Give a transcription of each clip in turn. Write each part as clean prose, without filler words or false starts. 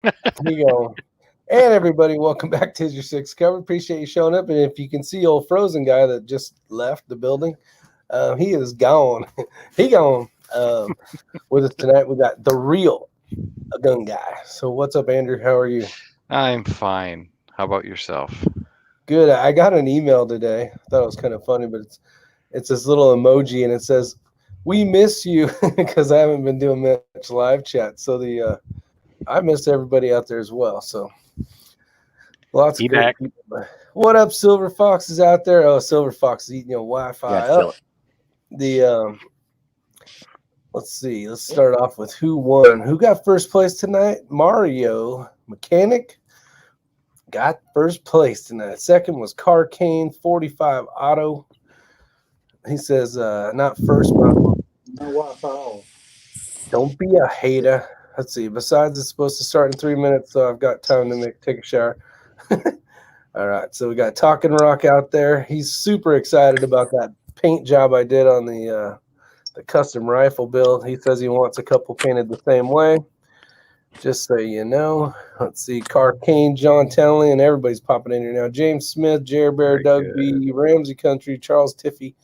Here you go. And everybody, welcome back to Your Six Cover. Appreciate you showing up. And if you can see old Frozen guy that just left the building, he is gone. He gone. With us tonight, we got the real gun guy. So what's up, Andrew? How are you? I'm fine. How about yourself? Good. I got an email today. I thought it was kind of funny, but it's this little emoji and it says, "We miss you," because I haven't been doing much live chat. So I miss everybody out there as well. So lots of He great back. people. What up, Silver Fox is out there? Oh, Silver Fox is eating your Yeah, Wi-Fi up. chill. The Let's see. Let's start off with who won. Who got first place tonight? Mario Mechanic got first place tonight. Second was Carcane 45 Auto. He says, not first, but don't be a hater. Let's see. Besides, it's supposed to start in 3 minutes, so I've got time to take a shower. All right. So we got Talking Rock out there. He's super excited about that paint job I did on the custom rifle build. He says he wants a couple painted the same way. Just so you know. Let's see. Carcane, John Townley, and everybody's popping in here now. James Smith, Jerry Bear, Very Doug good. B, Ramsey Country, Charles Tiffy,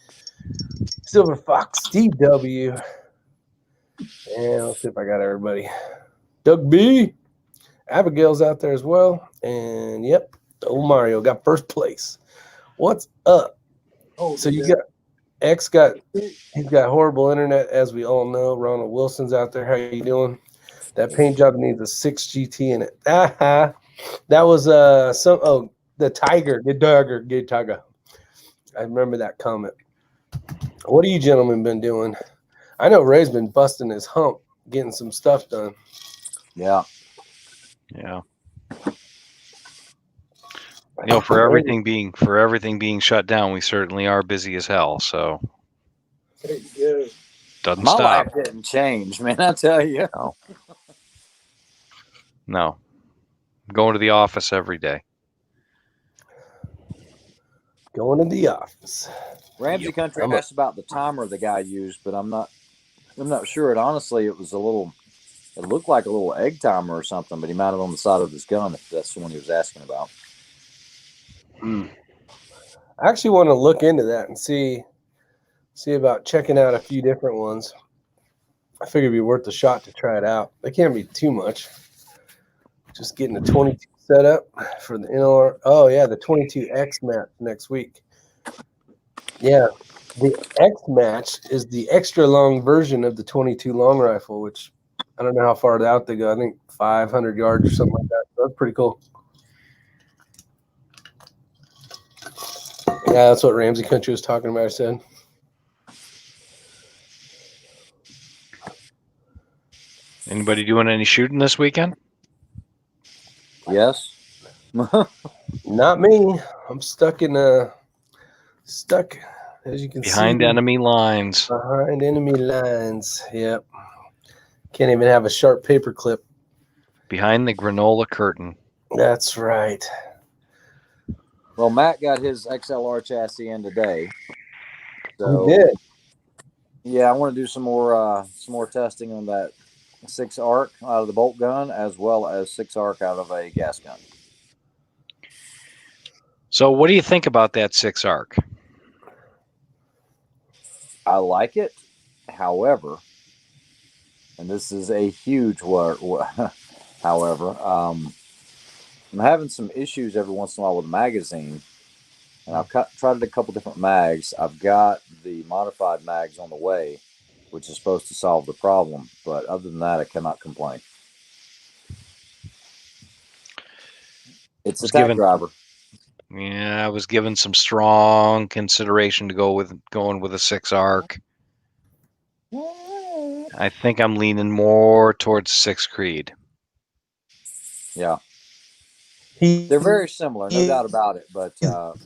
Silver Fox, Steve W. And let's see if I got everybody. Doug B. Abigail's out there as well. And yep, old Mario got first place. What's up? So you got X he's got horrible internet, as we all know. Ronald Wilson's out there. How you doing? That paint job needs a 6 GT in it. That was the Tiger. Good Tiger. I remember that comment. What have you gentlemen been doing? I know Ray's been busting his hump, getting some stuff done. Yeah. Yeah. For everything being shut down, we certainly are busy as hell. So doesn't My stop. life didn't change, man. I tell you. No. I'm going to the office every day. Going to the office. Ramsey Country asked about the timer the guy used, but I'm not sure. It honestly, it looked like a little egg timer or something, but he mounted on the side of his gun if that's the one he was asking about. I actually want to look into that and see about checking out a few different ones. I figure it'd be worth a shot to try it out. They can't be too much. Just getting the 22 set up for the NLR. Oh yeah, the 22X match next week. Yeah, the X match is the extra long version of the 22 long rifle, which I don't know how far out they go. I think 500 yards or something like that. So that's pretty cool. Yeah, that's what Ramsey Country was talking about. I said. Anybody doing any shooting this weekend? Yes. Not me. I'm stuck, as you can Behind see, enemy lines. behind enemy lines. Yep. Can't even have a sharp paper clip. Behind the granola curtain. That's right. Well, Matt got his XLR chassis in today. So, He did. Yeah, I want to do some more testing on that 6-arc out of the bolt gun, as well as 6-arc out of a gas gun. So, what do you think about that 6-arc? I like it. However, and this is a huge word. However, I'm having some issues every once in a while with the magazine. And I've tried a couple different mags. I've got the modified mags on the way, which is supposed to solve the problem. But other than that, I cannot complain. It's a tech driver. Yeah, I was given some strong consideration to going with a 6-arc. I think I'm leaning more towards 6 Creed. Yeah. They're very similar, no doubt about it. But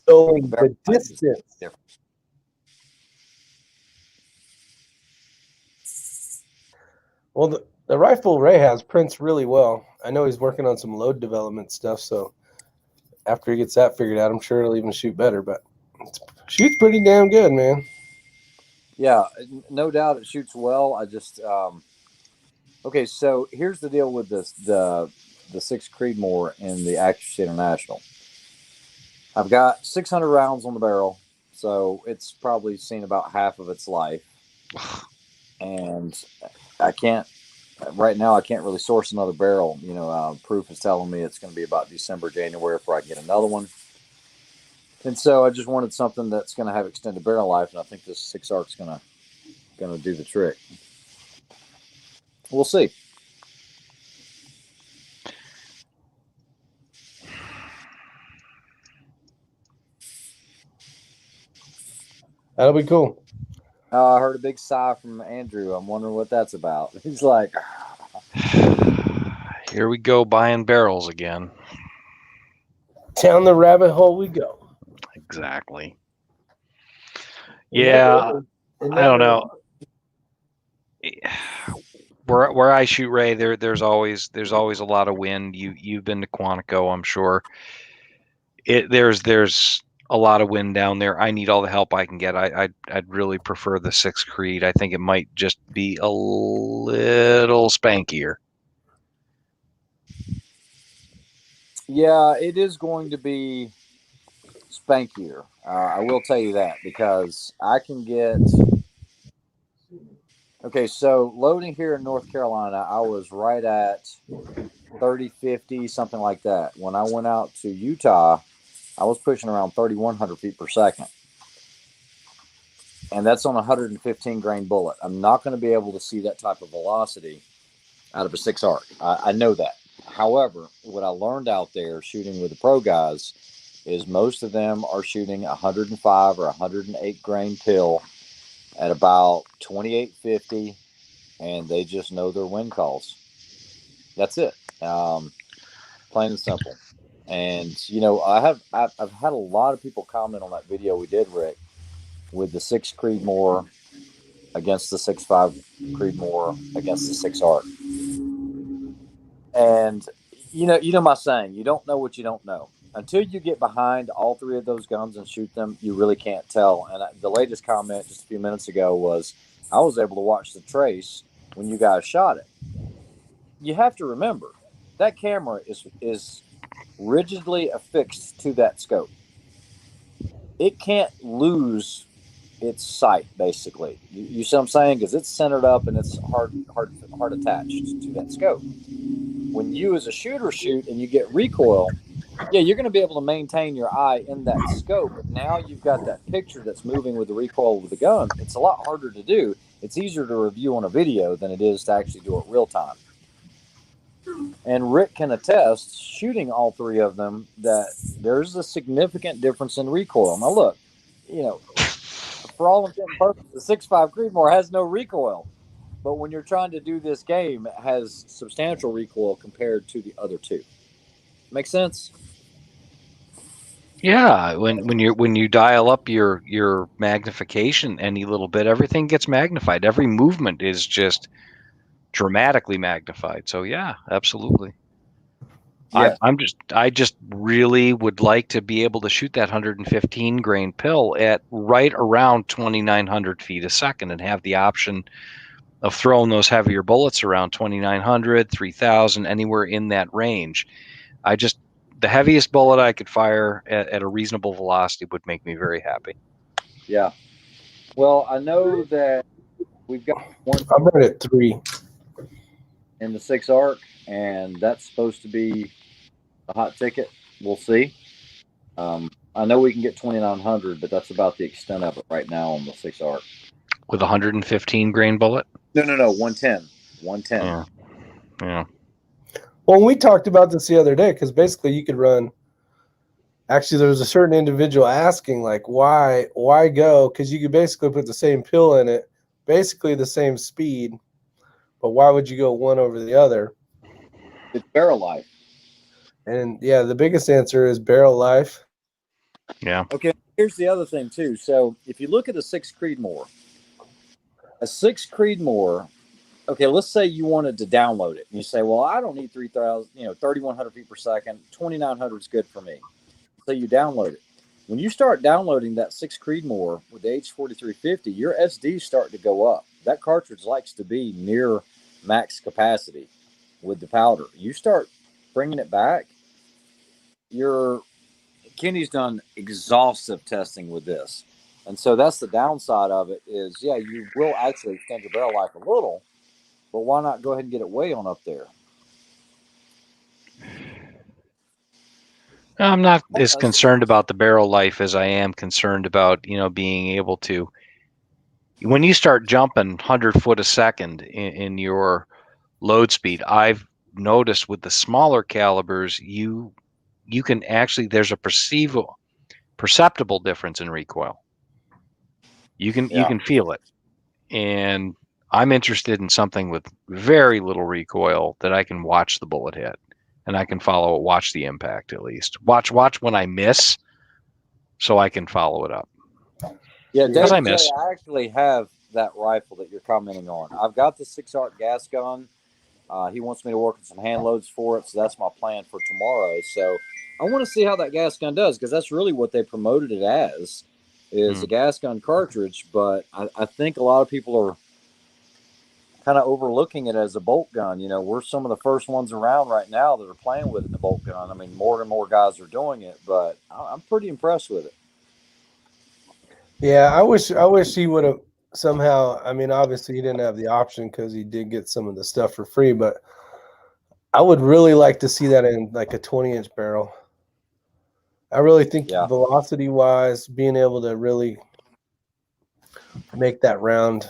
going the distance. Well, the rifle Ray has prints really well. I know he's working on some load development stuff, so after he gets that figured out, I'm sure it'll even shoot better. But it shoots pretty damn good, man. Yeah, no doubt it shoots well. I just okay. So here's the deal with this: the the 6 Creedmoor in the Accuracy International. I've got 600 rounds on the barrel, so it's probably seen about half of its life. And I can't really source another barrel. Proof is telling me it's going to be about December, January before I can get another one. And so I just wanted something that's going to have extended barrel life, and I think this 6 Arc's going to do the trick. We'll see. That'll be cool. I heard a big sigh from Andrew. I'm wondering what that's about. He's like, here we go buying barrels again. Down the rabbit hole we go. Exactly. And Yeah, that I don't know. Where I shoot, Ray, there's always a lot of wind. You've been to Quantico, I'm sure. There's a lot of wind down there. I need all the help I can get. I'd really prefer the 6 Creed. I think it might just be a little spankier. Yeah, it is going to be spankier. I will tell you that, because I can get. Okay, so loading here in North Carolina, I was right at 30, 50, something like that. When I went out to Utah, I was pushing around 3,100 feet per second. And that's on a 115 grain bullet. I'm not going to be able to see that type of velocity out of a 6 Arc. I know that. However, what I learned out there shooting with the pro guys is most of them are shooting 105 or 108 grain pill at about 2850, and they just know their wind calls. That's it. Plain and simple. And I've had a lot of people comment on that video we did, Rick, with the 6 Creedmoor against the 6.5 Creedmoor against the 6 Arc. And you know my saying, you don't know what you don't know. Until you get behind all 3 of those guns and shoot them, you really can't tell. And the latest comment just a few minutes ago was, I was able to watch the trace when you guys shot it. You have to remember, that camera is rigidly affixed to that scope. It can't lose its sight, basically. You see what I'm saying? Because it's centered up and it's hard attached to that scope. When you as a shooter shoot and you get recoil, yeah, you're going to be able to maintain your eye in that scope. But now you've got that picture that's moving with the recoil with the gun. It's a lot harder to do. It's easier to review on a video than it is to actually do it real time. And Rick can attest, shooting all 3 of them, that there's a significant difference in recoil. Now, look, for all intents and purposes, the 6.5 Creedmoor has no recoil. But when you're trying to do this game, it has substantial recoil compared to the other 2. Make sense? Yeah, when you dial up your magnification any little bit, everything gets magnified. Every movement is just dramatically magnified. So yeah, absolutely. Yeah. I just really would like to be able to shoot that 115 grain pill at right around 2,900 feet a second and have the option of throwing those heavier bullets around 2,900, 3,000, anywhere in that range. The heaviest bullet I could fire at a reasonable velocity would make me very happy. Yeah. Well, I know that we've got one I'm right at 3 in the 6 Arc, and that's supposed to be a hot ticket. We'll see. I know we can get 2,900, but that's about the extent of it right now on the 6 Arc. With a 115 grain bullet? No, 110. 110. Yeah. Well, we talked about this the other day, because basically you could run. Actually, there was a certain individual asking, like, why go? Because you could basically put the same pill in it, basically the same speed, but why would you go one over the other? It's barrel life. And yeah, the biggest answer is barrel life. Yeah. Okay, here's the other thing too. So if you look at a 6 Creedmoor, okay, let's say you wanted to download it. And you say, well, I don't need 3,000, 3,100 feet per second. 2,900 is good for me. So you download it. When you start downloading that 6 Creedmoor with the H4350, your SDs start to go up. That cartridge likes to be near max capacity with the powder. You start bringing it back, Kenny's done exhaustive testing with this. And so that's the downside of it is, yeah, you will actually extend your barrel life a little, but why not go ahead and get it way on up there? I'm not as concerned about the barrel life as I am concerned about, being able to, when you start jumping 100 foot a second in your load speed, I've noticed with the smaller calibers, you can actually, there's a perceptible difference in recoil. You can feel it. And I'm interested in something with very little recoil that I can watch the bullet hit, and I can watch the impact at least. Watch when I miss, so I can follow it up. Yeah, Because David I miss. I actually have that rifle that you're commenting on. I've got the 6-ARC gas gun. He wants me to work on some hand loads for it, so that's my plan for tomorrow. So I want to see how that gas gun does, because that's really what they promoted it as, is a gas gun cartridge. But I think a lot of people are kind of overlooking it as a bolt gun. We're some of the first ones around right now that are playing with it in the bolt gun. I mean, more and more guys are doing it, but I'm pretty impressed with it. Yeah, I wish he would have somehow. I mean, obviously he didn't have the option because he did get some of the stuff for free, but I would really like to see that in like a 20-inch barrel. I really think velocity wise, being able to really make that round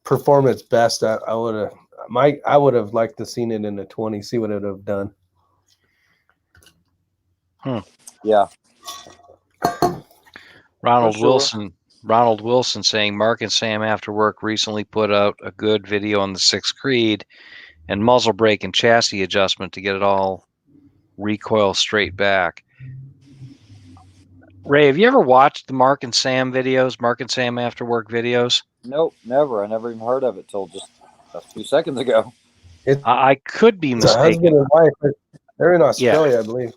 perform its best, I would have liked to seen it in a 20, see what it would have done. Yeah. Ronald Wilson saying Mark and Sam After Work recently put out a good video on the 6th Creed and muzzle brake and chassis adjustment to get it all recoil straight back. Ray, have you ever watched the Mark and Sam videos, Mark and Sam After Work videos? Nope, never. I never even heard of it till just a few seconds ago. I could be mistaken. A husband and wife. They're in Australia, I believe.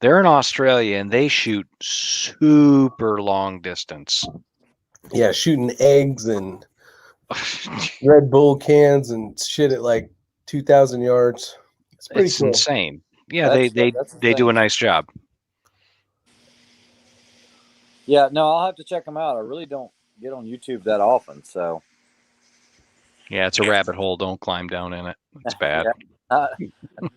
They're in Australia, and they shoot super long distance. Yeah, shooting eggs and Red Bull cans and shit at like 2,000 yards. It's cool. Insane. Yeah, they do a nice job. Yeah, no, I'll have to check them out. I really don't get on YouTube that often, so. Yeah, it's a rabbit hole. Don't climb down in it. It's bad. Not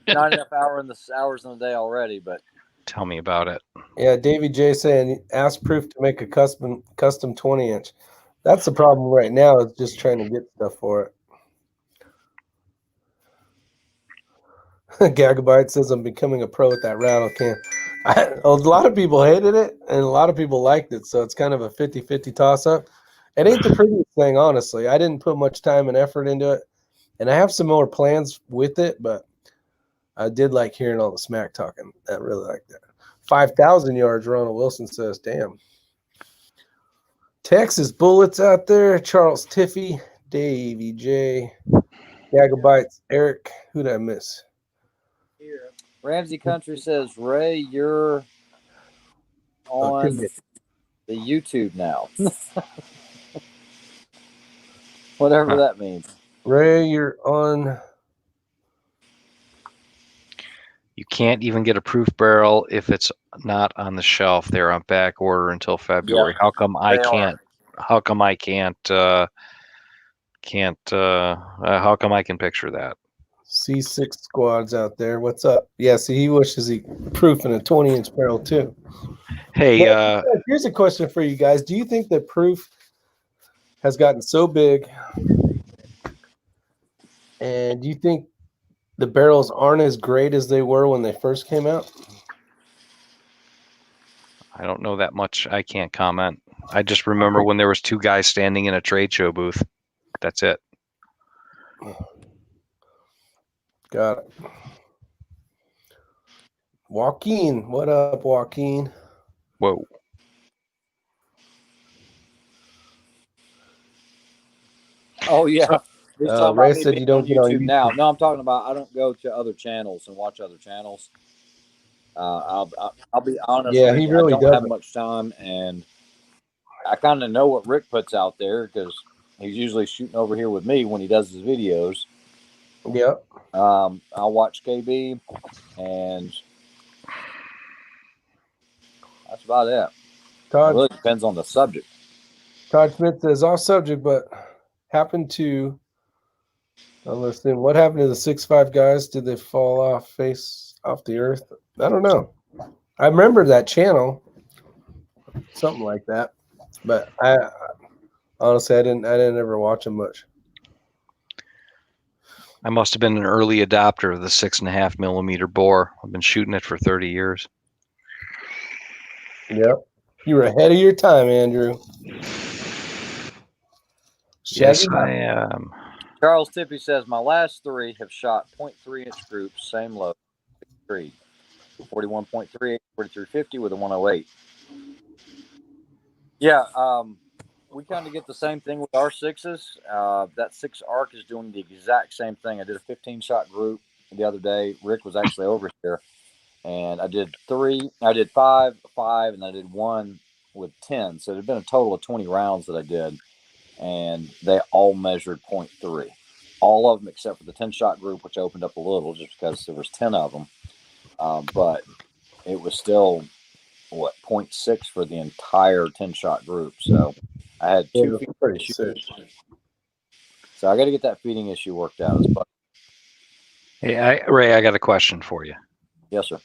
enough hours in the day already, but. Tell me about it. Yeah, Davey J saying ask Proof to make a custom 20-inch. That's the problem right now, is just trying to get stuff for it. Gagabyte says I'm becoming a pro with that rattle can. A lot of people hated it and a lot of people liked it, so it's kind of a 50-50 toss-up. It ain't the prettiest thing, honestly. I didn't put much time and effort into it, and I have some more plans with it, but I did like hearing all the smack talking. I really like that. 5,000 yards, Ronald Wilson says, damn. Texas Bullets out there. Charles Tiffy, Davey J, Gagabytes, Eric. Who did I miss? Ramsey Country says, Ray, you're on the YouTube now. Whatever that means. Ray, you're on. You can't even get a proof barrel if it's not on the shelf. They're on back order until February. Yeah, how come I can't? How come I can't? How come I can picture that? C6 squads out there. What's up? Yeah, see, he wishes he proof in a 20-inch barrel too. Hey, here's a question for you guys. Do you think that proof has gotten so big, and do you think the barrels aren't as great as they were when they first came out? I don't know that much. I can't comment. I just remember when there was two guys standing in a trade show booth. That's it. Got it. Joaquin, what up, Joaquin? Whoa. Oh yeah. Ray said you don't get on YouTube now. No, I'm talking about I don't go to other channels and watch other channels. I'll be honest. Yeah, he really I don't have doesn't. much time, and I kind of know what Rick puts out there because he's usually shooting over here with me when he does his videos. Yep. I'll watch KB, and that's about it. It Todd really depends on the subject. Smith says off subject, but happened to. I'm listening. What happened to the 6'5" guys? Did they fall off the earth? I don't know. I remember that channel, something like that, but I honestly I didn't ever watch them much. I must have been an early adopter of the 6.5 millimeter bore. I've been shooting it for 30 years. Yep, you were ahead of your time, Andrew. Yes, I am. Charles Tippy says my last 3 have shot 0.3 inch groups, same load, 41.38, 4350 with a 108. Yeah, we kind of get the same thing with our 6s. That 6 arc is doing the exact same thing. I did a 15 shot group the other day. Rick was actually over here, and I did 5, and I did 1 with 10. So there'd been a total of 20 rounds that I did, and they all measured 0.3. All of them except for the 10 shot group, which opened up a little just because there was 10 of them. But it was still 0.6 for the entire 10 shot group. So I had 2 feeding issues. So I got to get that feeding issue worked out. Hey, Ray, I got a question for you. Yes, sir.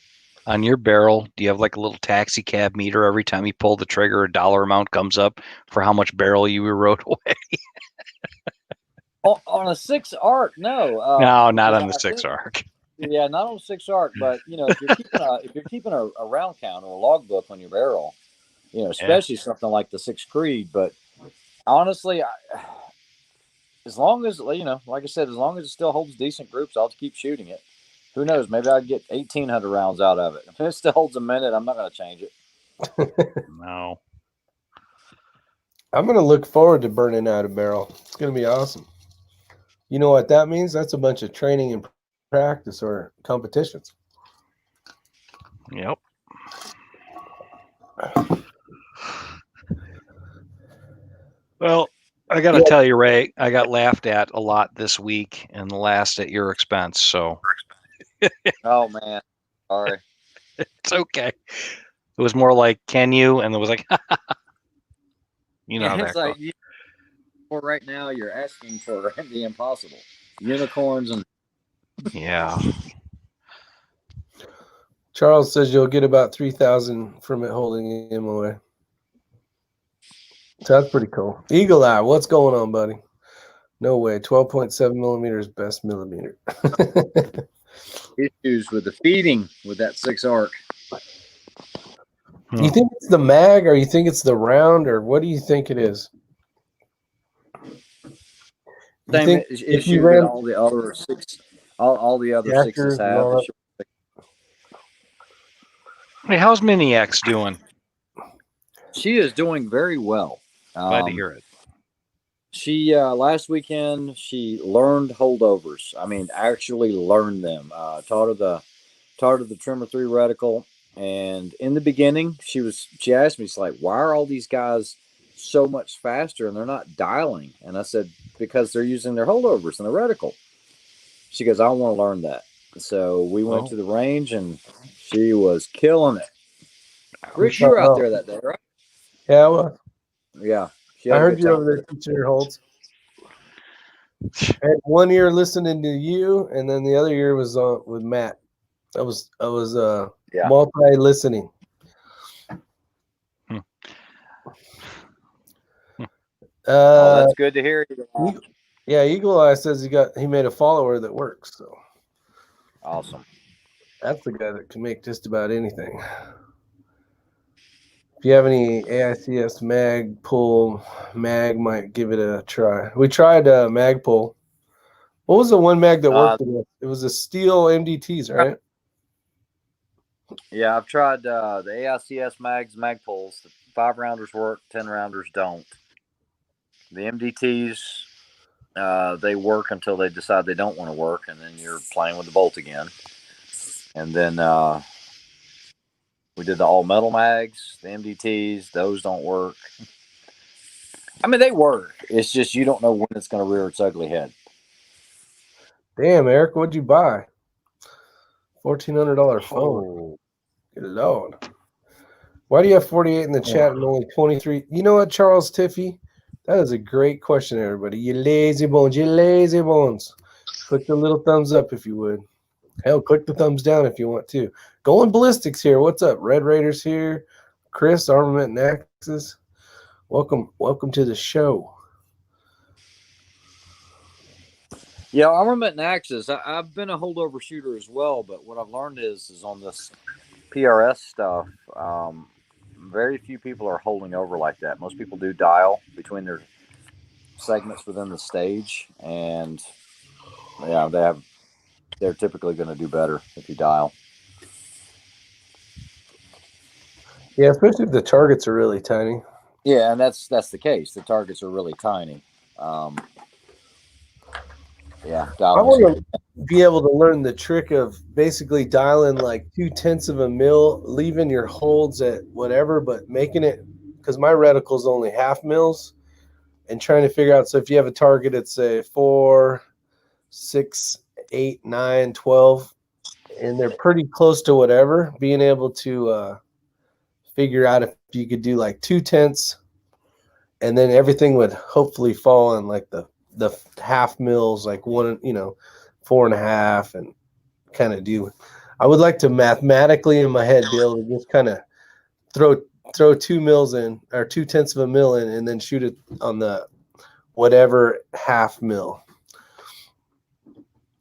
On your barrel, do you have like a little taxi cab meter every time you pull the trigger? A dollar amount comes up for how much barrel you rode away? On a 6 arc, no. No, not on the 6 arc. Yeah, not on a 6 arc, but if you're keeping a round count or a logbook on your barrel, especially something like the 6 Creed. But honestly, as long as like I said, as long as it still holds decent groups, I'll keep shooting it. Who knows? Maybe I'd get 1,800 rounds out of it. If it still holds a minute, I'm not going to change it. No. I'm going to look forward to burning out a barrel. It's going to be awesome. You know what that means? That's a bunch of training and practice or competitions. Yep. Well, I got to tell you, Ray, I got laughed at a lot this week, and the last at your expense. So. Oh man, sorry. It's okay. It was more like, "Can you?" And it was like, how that goes. For right now, you're asking for the impossible. Unicorns and yeah. Charles says you'll get about 3,000 from it holding him away. So that's pretty cool. Eagle Eye, what's going on, buddy? No way. 12.7 millimeters, best millimeter. Issues with the feeding with that 6 arc. You think it's the mag, or you think it's the round, or what do you think it is? Same issue with all the other 6, all the other 6s have. Hey, how's Mini X doing? She is doing very well. Glad to hear it. She last weekend she learned holdovers. I mean, actually learned them. Taught her the Trimmer 3 reticle, and in the beginning, she asked me, she's like, "Why are all these guys so much faster and they're not dialing?" And I said, "Because they're using their holdovers and the reticle." She goes, "I want to learn that." So we went to the range, and she was killing it. Rick, you were out there that day, right? Yeah, well, yeah. I heard you over there teaching her holds. I had 1 year listening to you, and then the other year was with Matt. I was multi listening. That's good to hear. Yeah, Eagle Eye says he made a follower that works. So awesome. That's the guy that can make just about anything. If you have any AICS mag pull, mag might give it a try. We tried mag pull. What was the one mag that worked? It was a steel MDTs, right? Yeah, I've tried the AICS mag pulls. The 5-rounders work, 10-rounders don't. The MDTs, they work until they decide they don't want to work, and then you're playing with the bolt again. And then we did the all-metal mags, the MDTs. Those don't work. I mean, they work. It's just you don't know when it's going to rear its ugly head. Damn, Eric, what'd you buy? $1,400 phone. Oh, Good Lord. Why do you have 48 in the chat and only 23? You know what, Charles Tiffy? That is a great question, everybody. You lazy bones. You lazy bones. Click the little thumbs up if you would. Hell, click the thumbs down if you want to. Going Ballistics here. What's up? Red Raiders here. Chris, Armament and Axis. Welcome to the show. yeah, Armament and Axis. I've been a holdover shooter as well, but what I've learned is on this PRS stuff, very few people are holding over like that. Most people do dial between their segments within the stage, and yeah, they're typically going to do better if you dial. Yeah, especially if the targets are really tiny. Yeah, and that's the case. The targets are really tiny. Yeah, I want to be able to learn the trick of basically dialing like 0.2 of a mil, leaving your holds at whatever, but making it, because my reticle's only half mils, and trying to figure out. So if you have a target at say 4, 6, 8, 9, 12, and they're pretty close to whatever, being able to figure out if you could do like 0.2, and then everything would hopefully fall in like the half mils, like 4.5, and kind of do. I would like to mathematically in my head be able to just kind of throw 2 mils in, or 0.2 of a mil in, and then shoot it on the whatever half mil.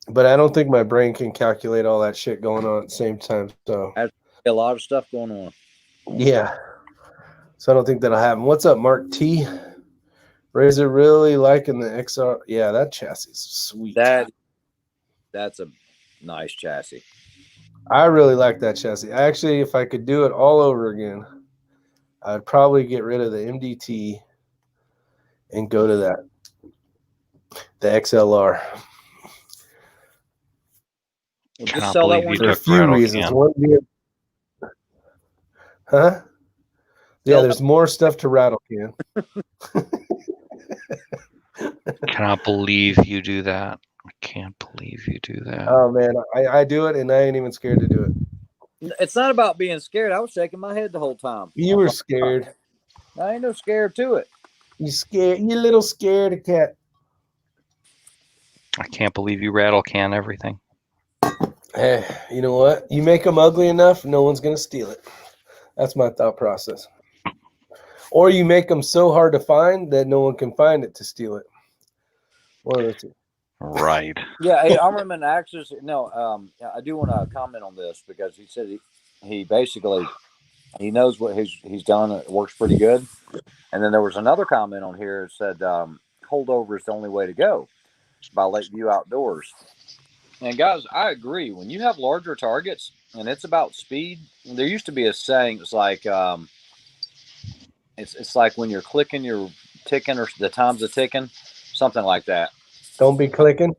But I don't think my brain can calculate all that shit going on at the same time. So a lot of stuff going on. Yeah. So I don't think that'll happen. What's up, Mark T? Razor really liking the XR. Yeah, that chassis is sweet. That's a nice chassis. I really like that chassis. Actually, if I could do it all over again, I'd probably get rid of the MDT and go to the XLR. Just sell that one For a few reasons. One being, huh? Yeah, there's more stuff to rattle can. Cannot believe you do that. I can't believe you do that. Oh man, I do it, and I ain't even scared to do it. It's not about being scared. I was shaking my head the whole time. You were scared. I ain't no scared to it. You scared? You little scared cat. I can't believe you rattle can everything. Hey, you know what? You make them ugly enough, no one's gonna steal it. That's my thought process. Or you make them so hard to find that no one can find it to steal it. One of the two. Right. Yeah, hey, Armament Axis. No, I do want to comment on this because he said he basically he knows what he's done. It works pretty good. And then there was another comment on here that said holdover is the only way to go by Lakeview Outdoors. And guys, I agree. When you have larger targets and it's about speed, there used to be a saying. It's like it's like when you're clicking, you're ticking, or the time's a ticking, something like that. Don't be clicking.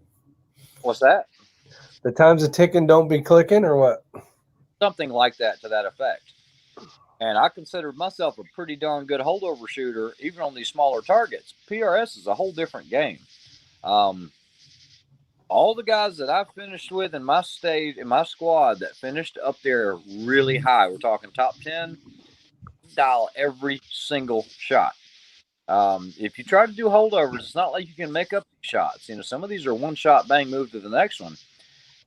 What's that? The time's a ticking. Don't be clicking, or what? Something like that to that effect. And I considered myself a pretty darn good holdover shooter, even on these smaller targets. PRS is a whole different game. All the guys that I finished with in my squad that finished up there really high, we're talking top 10, dial every single shot. If you try to do holdovers, it's not like you can make up shots. You know, some of these are one shot, bang, move to the next one.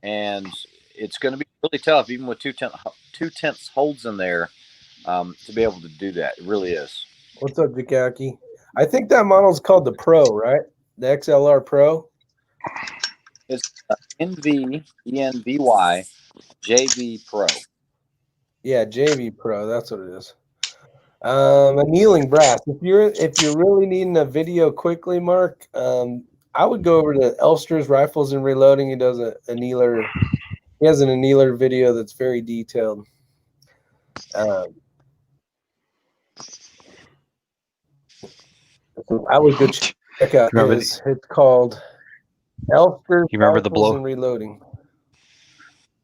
And it's going to be really tough, even with 2/10 holds in there, to be able to do that. It really is. What's up, Dukaki? I think that model is called the Pro, right? The XLR Pro. It's ENVY JV Pro. Yeah, JV Pro. That's what it is. Annealing brass. If you're really needing a video quickly, Mark, I would go over to Elster's Rifles and Reloading. He does an annealer. He has an annealer video that's very detailed. I would go check out his. It's called Elster's Rifles and Reloading.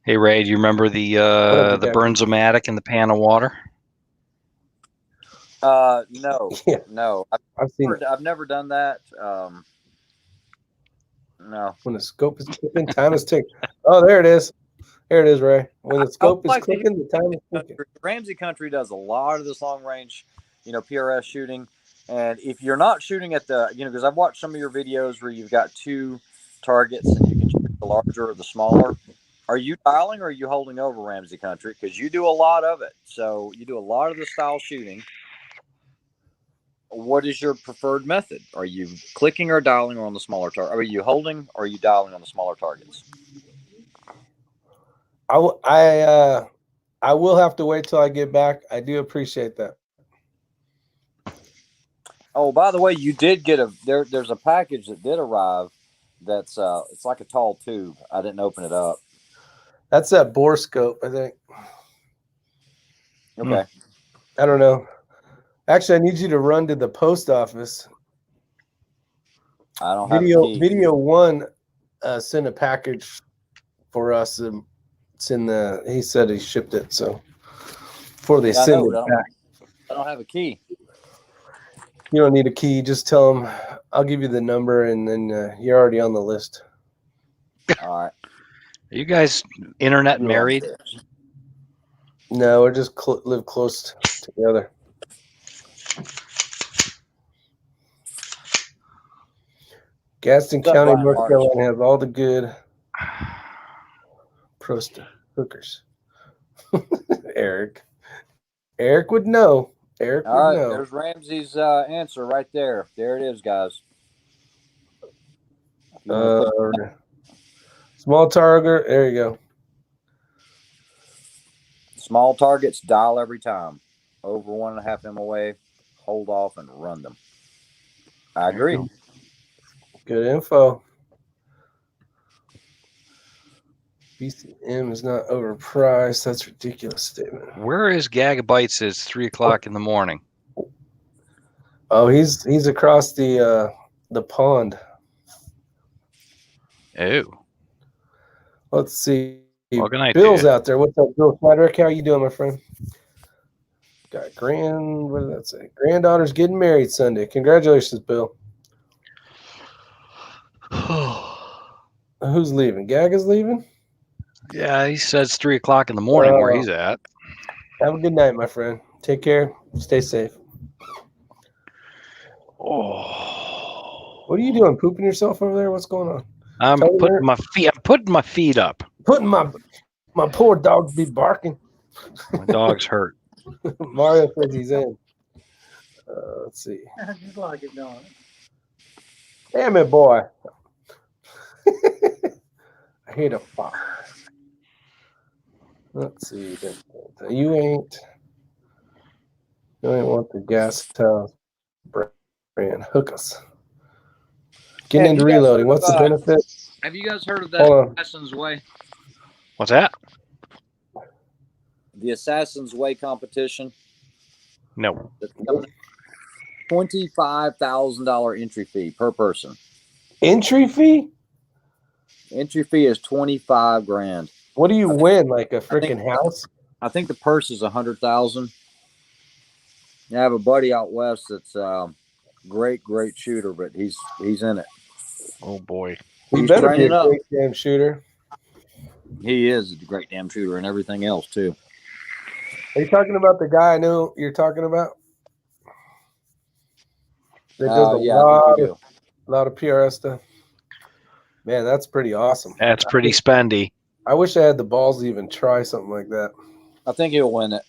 Hey Ray, do you remember the Burnzomatic in the pan of water? No, yeah. no. I've never done that. No. When the scope is clicking, time is ticking. Oh, there it is. There it is, Ray. When the scope is clicking, the time is ticking. Ramsey Country does a lot of this long range, PRS shooting. And if you're not shooting at the, because I've watched some of your videos where you've got two targets and you can shoot the larger or the smaller. Are you dialing or are you holding over Ramsey Country? Because you do a lot of it. So you do a lot of the style shooting. What is your preferred method? Are you clicking or dialing on the smaller target? Are you holding or are you dialing on the smaller targets? I will have to wait till I get back. I do appreciate that. Oh, by the way, you did get there's a package that did arrive. That's it's like a tall tube. I didn't open it up. That's that bore scope, I think. Okay. I don't know. Actually, I need you to run to the post office. I don't have a key. Video One sent a package for us. It's in the. He said he shipped it, so before they send it back. I don't have a key. You don't need a key. Just tell them. I'll give you the number, and then you're already on the list. All right. Are you guys internet married? No, we're just live close together. Gaston County, North Carolina has all the good hookers. Eric would know. Eric would know. There's Ramsey's answer right there. There it is, guys. Small target. There you go. Small targets, dial every time. Over 1.5 MOA, hold off and run them. I agree. Good info. BCM is not overpriced. That's a ridiculous statement. Where is Gagabytes? It's 3 o'clock in the morning. Oh, he's across the pond. Oh. Let's see. Well, good night, Bill's dude. out there. What's up, Bill Frederick? How you doing, my friend? Got what did that say? Granddaughter's getting married Sunday. Congratulations, Bill. Who's leaving? Gaga's leaving? Yeah, he says 3 o'clock in the morning where he's at. Have a good night, my friend. Take care. Stay safe. Oh. What are you doing? Pooping yourself over there? What's going on? I'm putting my feet up. Putting my poor dog be barking. My dog's hurt. Mario says he's in. Let's see. I just like it, don't it? Damn it, boy. I hate a fox. Let's see. You ain't want the gas house brand. Hook us. Getting into reloading. What's the benefit? Have you guys heard of that Assassin's Way? What's that? The Assassin's Way competition? No. $25,000 entry fee per person. Entry fee? Entry fee is $25,000. What do you win? Like a freaking house? I think the purse is $100,000. I have a buddy out west that's great shooter, but he's in it. Oh boy. He better be a great damn shooter. He is a great damn shooter and everything else too. Are you talking about the guy I know you're talking about? That does a lot of PRS stuff. Man, that's pretty awesome. That's pretty spendy. I wish I had the balls to even try something like that. I think he'll win it.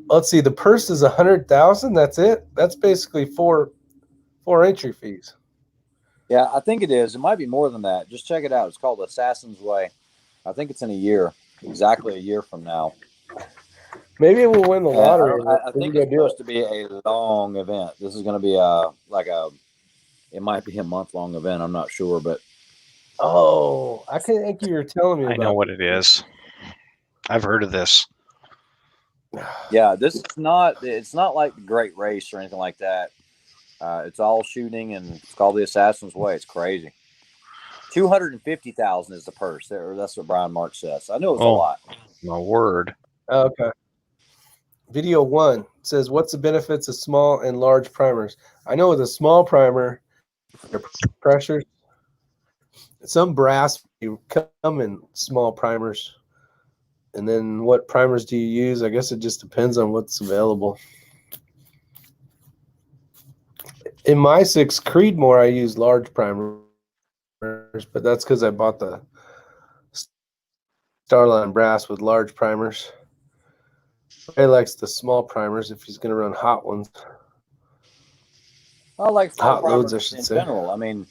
Let's see. The purse is $100,000. That's it. That's basically four entry fees. Yeah, I think it is. It might be more than that. Just check it out. It's called Assassin's Way. I think it's in a year, exactly a year from now. Maybe we'll win the lottery. I think it's supposed to be a long event. This is going to be it might be a month-long event. I'm not sure, but. Oh, I think you were telling me about I know what it is. I've heard of this. Yeah, it's not like the Great Race or anything like that. It's all shooting, and it's called the Assassin's Way. It's crazy. $250,000 is the purse. That's what Brian Mark says. I know it's a lot. My word. Okay. Video 1 says, "What's the benefits of small and large primers?" I know with a small primer, your pressures. Some brass you come in small primers. And then what primers do you use? I guess it just depends on what's available. In my 6 Creedmoor, I use large primers, but that's because I bought the Starline brass with large primers. Ray likes the small primers if he's going to run hot ones. I like small Hot loads, I primers should in say. general. I mean,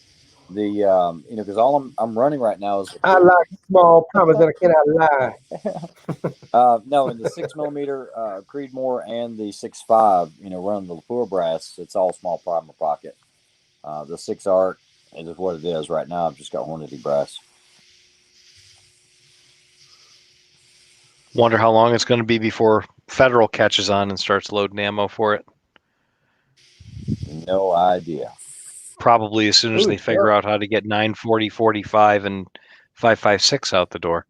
because all I'm running right now is I like small primers that I cannot lie. no, in the 6mm Creedmoor and the 6.5, running the Lepore brass, it's all small primer pocket. The 6 Arc is what it is right now. I've just got Hornady brass. Wonder how long it's going to be before Federal catches on and starts loading ammo for it. No idea. Probably as soon as they figure out how to get 940, 45, and 5.56 out the door.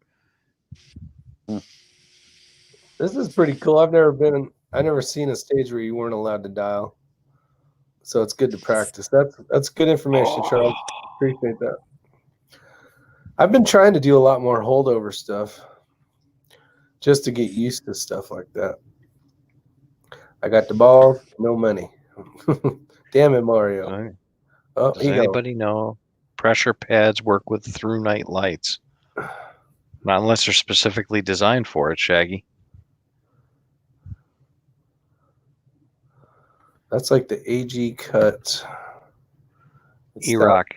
This is pretty cool. I've never seen a stage where you weren't allowed to dial. So it's good to practice. That's good information, Charles. Appreciate that. I've been trying to do a lot more holdover stuff just to get used to stuff like that. I got the balls, no money. Damn it, Mario. Right. Oh, Does anybody know pressure pads work with through night lights? Not unless they're specifically designed for it, Shaggy. That's like the AG cut. E-Rock.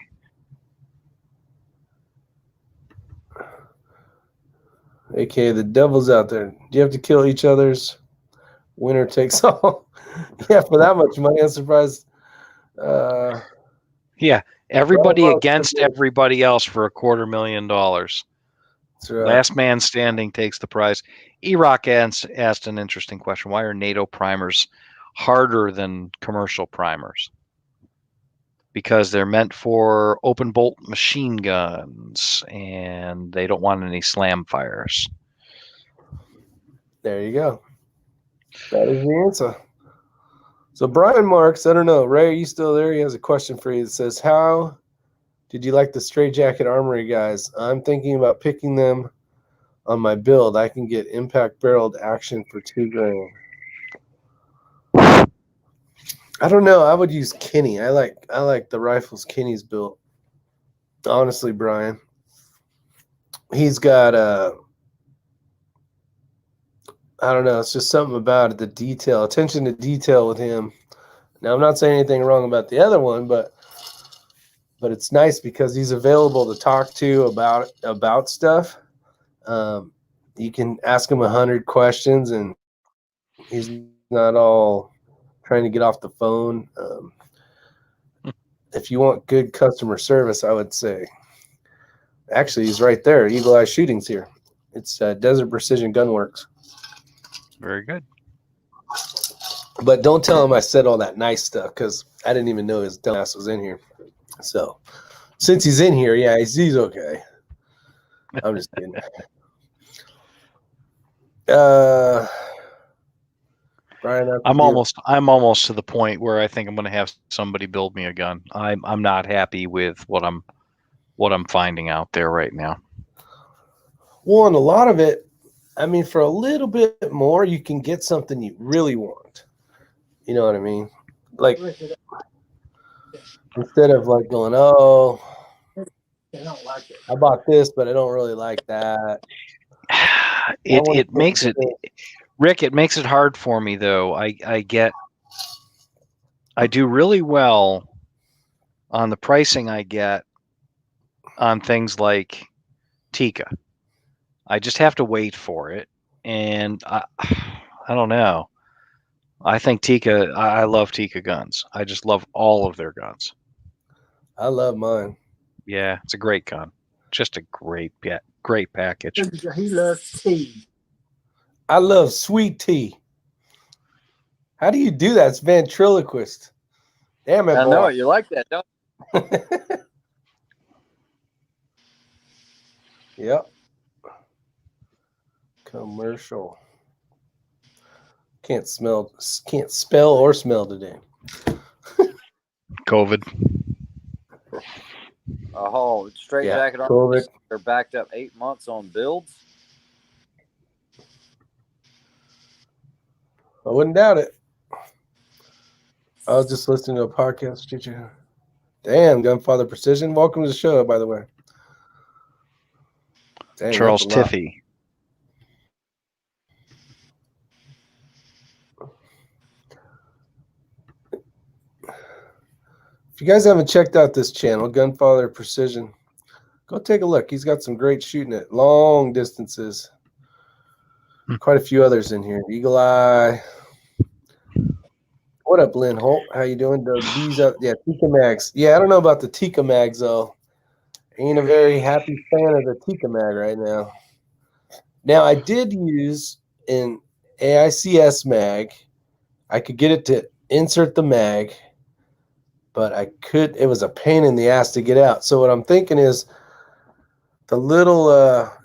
AKA the devil's out there. Do you have to kill each other's? Winner takes all. Yeah, for that much money, I'm surprised. Yeah, everybody against everybody else for $250,000. That's right. Last man standing takes the prize. E-Rock asked an interesting question. Why are NATO primers harder than commercial primers? Because they're meant for open bolt machine guns and they don't want any slam fires. There you go. That is the answer. So Brian Marks, I don't know. Ray, are you still there? He has a question for you that says, how did you like the Stray Jacket Armory guys? I'm thinking about picking them on my build. I can get impact barreled action for $2,000. I don't know. I would use Kenny. I like the rifles Kenny's built. Honestly, Brian. He's got I don't know. It's just something about it, the detail, attention to detail with him. Now, I'm not saying anything wrong about the other one, but it's nice because he's available to talk to about stuff. You can ask him 100 questions, and he's not all trying to get off the phone. If you want good customer service, I would say, actually, he's right there. Eagle Eye Shooting's here. It's Desert Precision Gunworks. Very good. But don't tell him I said all that nice stuff because I didn't even know his dumbass was in here. So since he's in here, yeah, he's okay. I'm just kidding. Brian, I'm almost to the point where I think I'm going to have somebody build me a gun. I'm not happy with what I'm finding out there right now. Well, and a lot of it, I mean, for a little bit more, you can get something you really want. You know what I mean? Like, instead of like going, oh, I bought this, but I don't really like that. It makes it, Rick, it makes it hard for me though. I do really well on the pricing I get on things like Tikka. I just have to wait for it. And I don't know. I think Tikka, I love Tikka guns. I just love all of their guns. I love mine. Yeah, it's a great gun. Just a great package. He loves tea. I love sweet tea. How do you do that? It's ventriloquist. Damn it, I boy. know it. You like that, don't Yep. Commercial. can't spell or smell today. COVID. Oh, straight Yeah, jacket COVID. arms are backed up 8 months on builds. I wouldn't doubt it. I was just listening to a podcast. Damn, Gunfather Precision. Welcome to the show, by the way. Dang, Charles that's a lot. Tiffy. If you guys haven't checked out this channel, Gunfather Precision, go take a look. He's got some great shooting at long distances. Quite a few others in here. Eagle Eye. What up, Lynn Holt? How you doing? These are Tika Mags. Yeah, I don't know about the Tika Mags though. Ain't a very happy fan of the Tika Mag right now. Now I did use an AICS mag. I could get it to insert the mag, but it was a pain in the ass to get out. So what I'm thinking is the little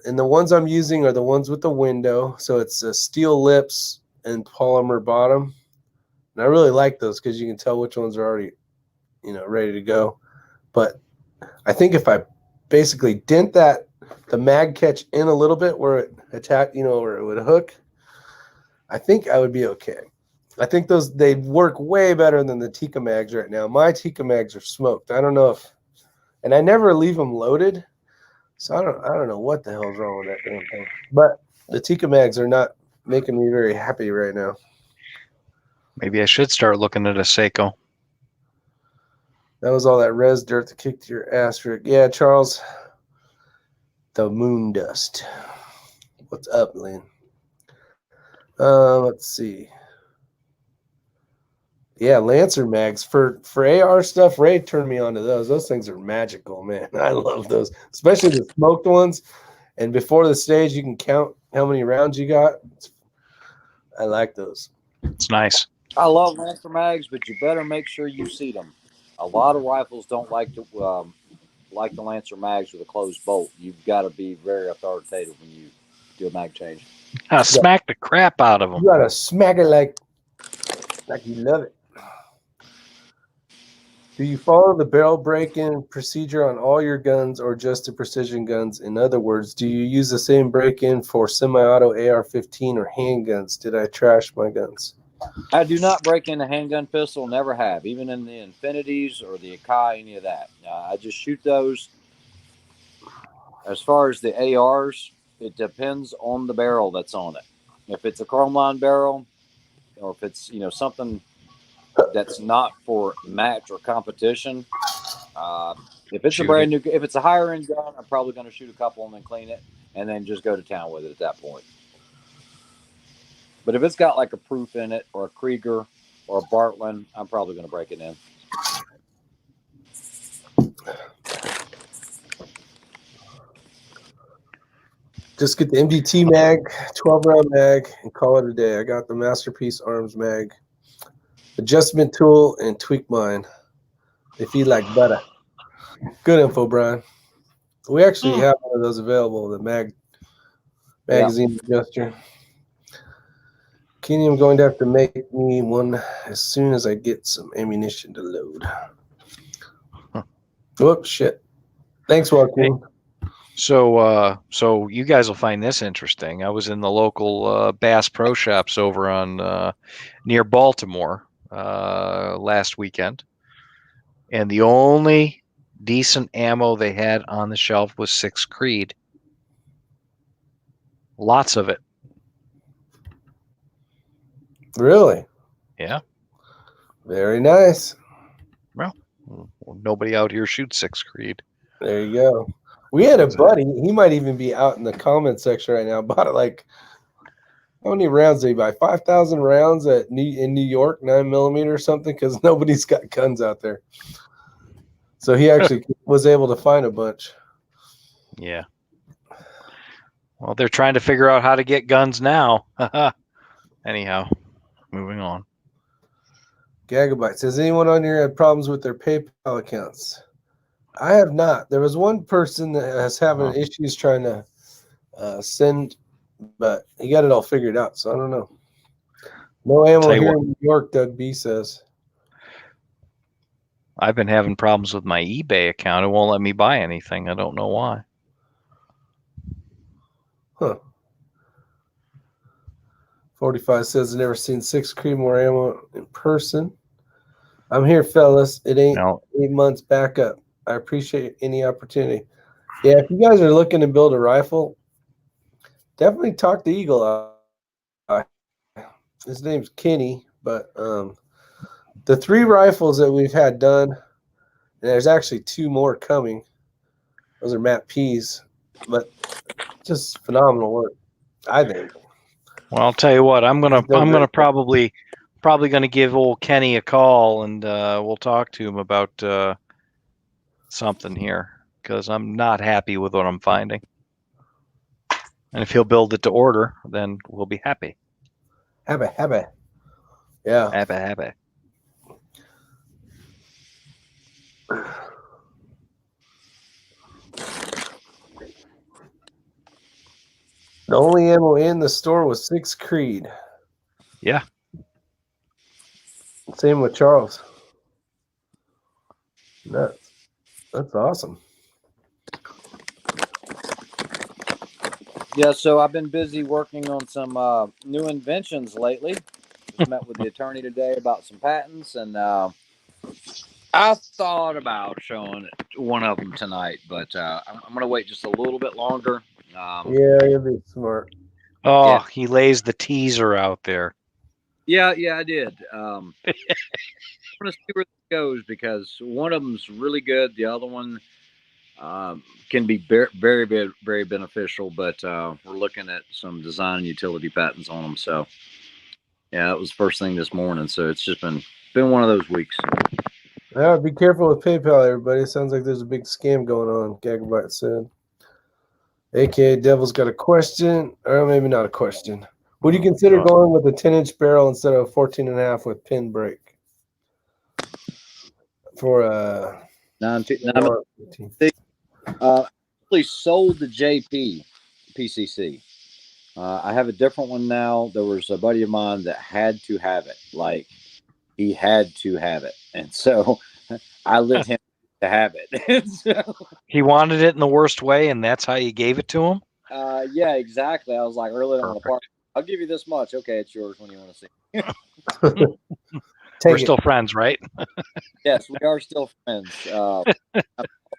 and the ones I'm using are the ones with the window. So it's steel lips and polymer bottom. And I really like those because you can tell which ones are already, ready to go. But I think if I basically dent the mag catch in a little bit where it where it would hook, I think I would be okay. I think they'd work way better than the Tika mags right now. My Tika mags are smoked. I don't know and I never leave them loaded, so I don't know what the hell's wrong with that damn thing. But the Tika mags are not making me very happy right now. Maybe I should start looking at a Seiko. That was all that res dirt that kicked your ass, Rick. Yeah, Charles. The moon dust. What's up, Lynn? Let's see. Yeah, Lancer mags for AR stuff. Ray turned me on to those. Those things are magical, man. I love those, especially the smoked ones. And before the stage, you can count how many rounds you got. I like those. It's nice. I love Lancer mags, but you better make sure you see them. A lot of rifles don't like the Lancer mags with a closed bolt. You've got to be very authoritative when you do a mag change. Smack the crap out of them. You gotta smack it like you love it. Do you follow the barrel break-in procedure on all your guns or just the precision guns? In other words, do you use the same break-in for semi-auto AR-15 or handguns? Did I trash my guns? I do not break in a handgun pistol, never have, even in the Infinities or the Akai, any of that. I just shoot those. As far as the ARs, it depends on the barrel that's on it. If it's a Chromeline barrel, or if it's something that's not for match or competition, if it's if it's a higher end gun, I'm probably going to shoot a couple and then clean it and then just go to town with it at that point. But if it's got like a Proof in it or a Krieger or a Bartlein, I'm probably going to break it in. Just get the MDT mag, 12-round mag, and call it a day. I got the Masterpiece Arms mag, adjustment tool, and tweak mine. They feel like butter. Good info, Brian. We actually have one of those available, the magazine adjuster. Kenny, I'm going to have to make me one as soon as I get some ammunition to load. Whoops, shit. Thanks, Joaquin. So you guys will find this interesting. I was in the local Bass Pro Shops over on near Baltimore last weekend, and the only decent ammo they had on the shelf was 6 Creed. Lots of it. Really? Yeah. Very nice. Well, nobody out here shoots 6 Creed. There you go. We had a buddy. He might even be out in the comment section right now. Bought it like, how many rounds did he buy? 5,000 rounds in New York, 9mm or something, because nobody's got guns out there. So he actually was able to find a bunch. Yeah. Well, they're trying to figure out how to get guns now. Anyhow, moving on. Gagabytes. Has anyone on here had problems with their PayPal accounts? I have not. There was one person that has having issues trying to send, but he got it all figured out. So I don't know. No ammo Tell you here what. in New York, Doug B says. I've been having problems with my eBay account. It won't let me buy anything. I don't know why. Huh. 45 says, I've never seen 6 Creedmoor ammo in person. I'm here, fellas. It ain't Now, 8 months back up. I appreciate any opportunity. Yeah, if you guys are looking to build a rifle, definitely talk to Eagle Eye. His name's Kenny, but the 3 rifles that we've had done, and there's actually 2 more coming. Those are Matt P's, but just phenomenal work, I think. well, I'll tell you what. I'm He's done gonna great. probably gonna give old Kenny a call, and we'll talk to him about something here, because I'm not happy with what I'm finding. And if he'll build it to order, then we'll be happy. Happy. Yeah. Happy. The only ammo in the store was 6 Creed. Yeah. Same with Charles. That's awesome. Yeah, so I've been busy working on some new inventions lately. Just met with the attorney today about some patents, and I thought about showing one of them tonight, but I'm going to wait just a little bit longer. Yeah, you'll be smart. Oh, Yeah. he lays the teaser out there. Yeah, I did. I'm going to see where this goes, because one of them's really good. The other one can be very, very, very beneficial, but we're looking at some design and utility patents on them. So, yeah, that was the first thing this morning. So it's just been one of those weeks. Yeah, be careful with PayPal, everybody. It sounds like there's a big scam going on, Gagabyte said. AKA Devil's got a question, or maybe not a question. Would you consider going with a 10-inch barrel instead of 14.5 with pin brake? For a 915. Actually sold the JP PCC. I have a different one now. There was a buddy of mine that had to have it. Like, he had to have it. And so I let him to have it. So, He wanted it in the worst way, and that's how you gave it to him? yeah, exactly. I was like, I really don't want to part. I'll give you this much. Okay, it's yours when you want to see it. We're still friends, right? Yes, we are still friends.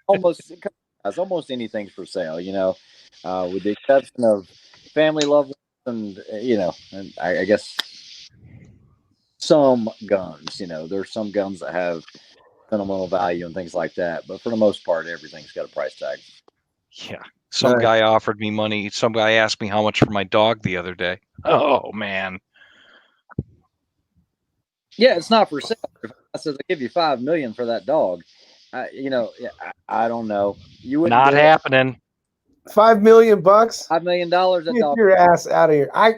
Almost anything's for sale, with the exception of family, loved ones, and and I guess some guns. There's some guns that have sentimental value and things like that, but for the most part, everything's got a price tag. Yeah. Some guy offered me money. Some guy asked me how much for my dog the other day. Oh, man. Yeah, it's not for sale. If I says I give you $5 million for that dog, I don't know. You wouldn't Not happening. $5 million? $5 million. Get your ass out of here. I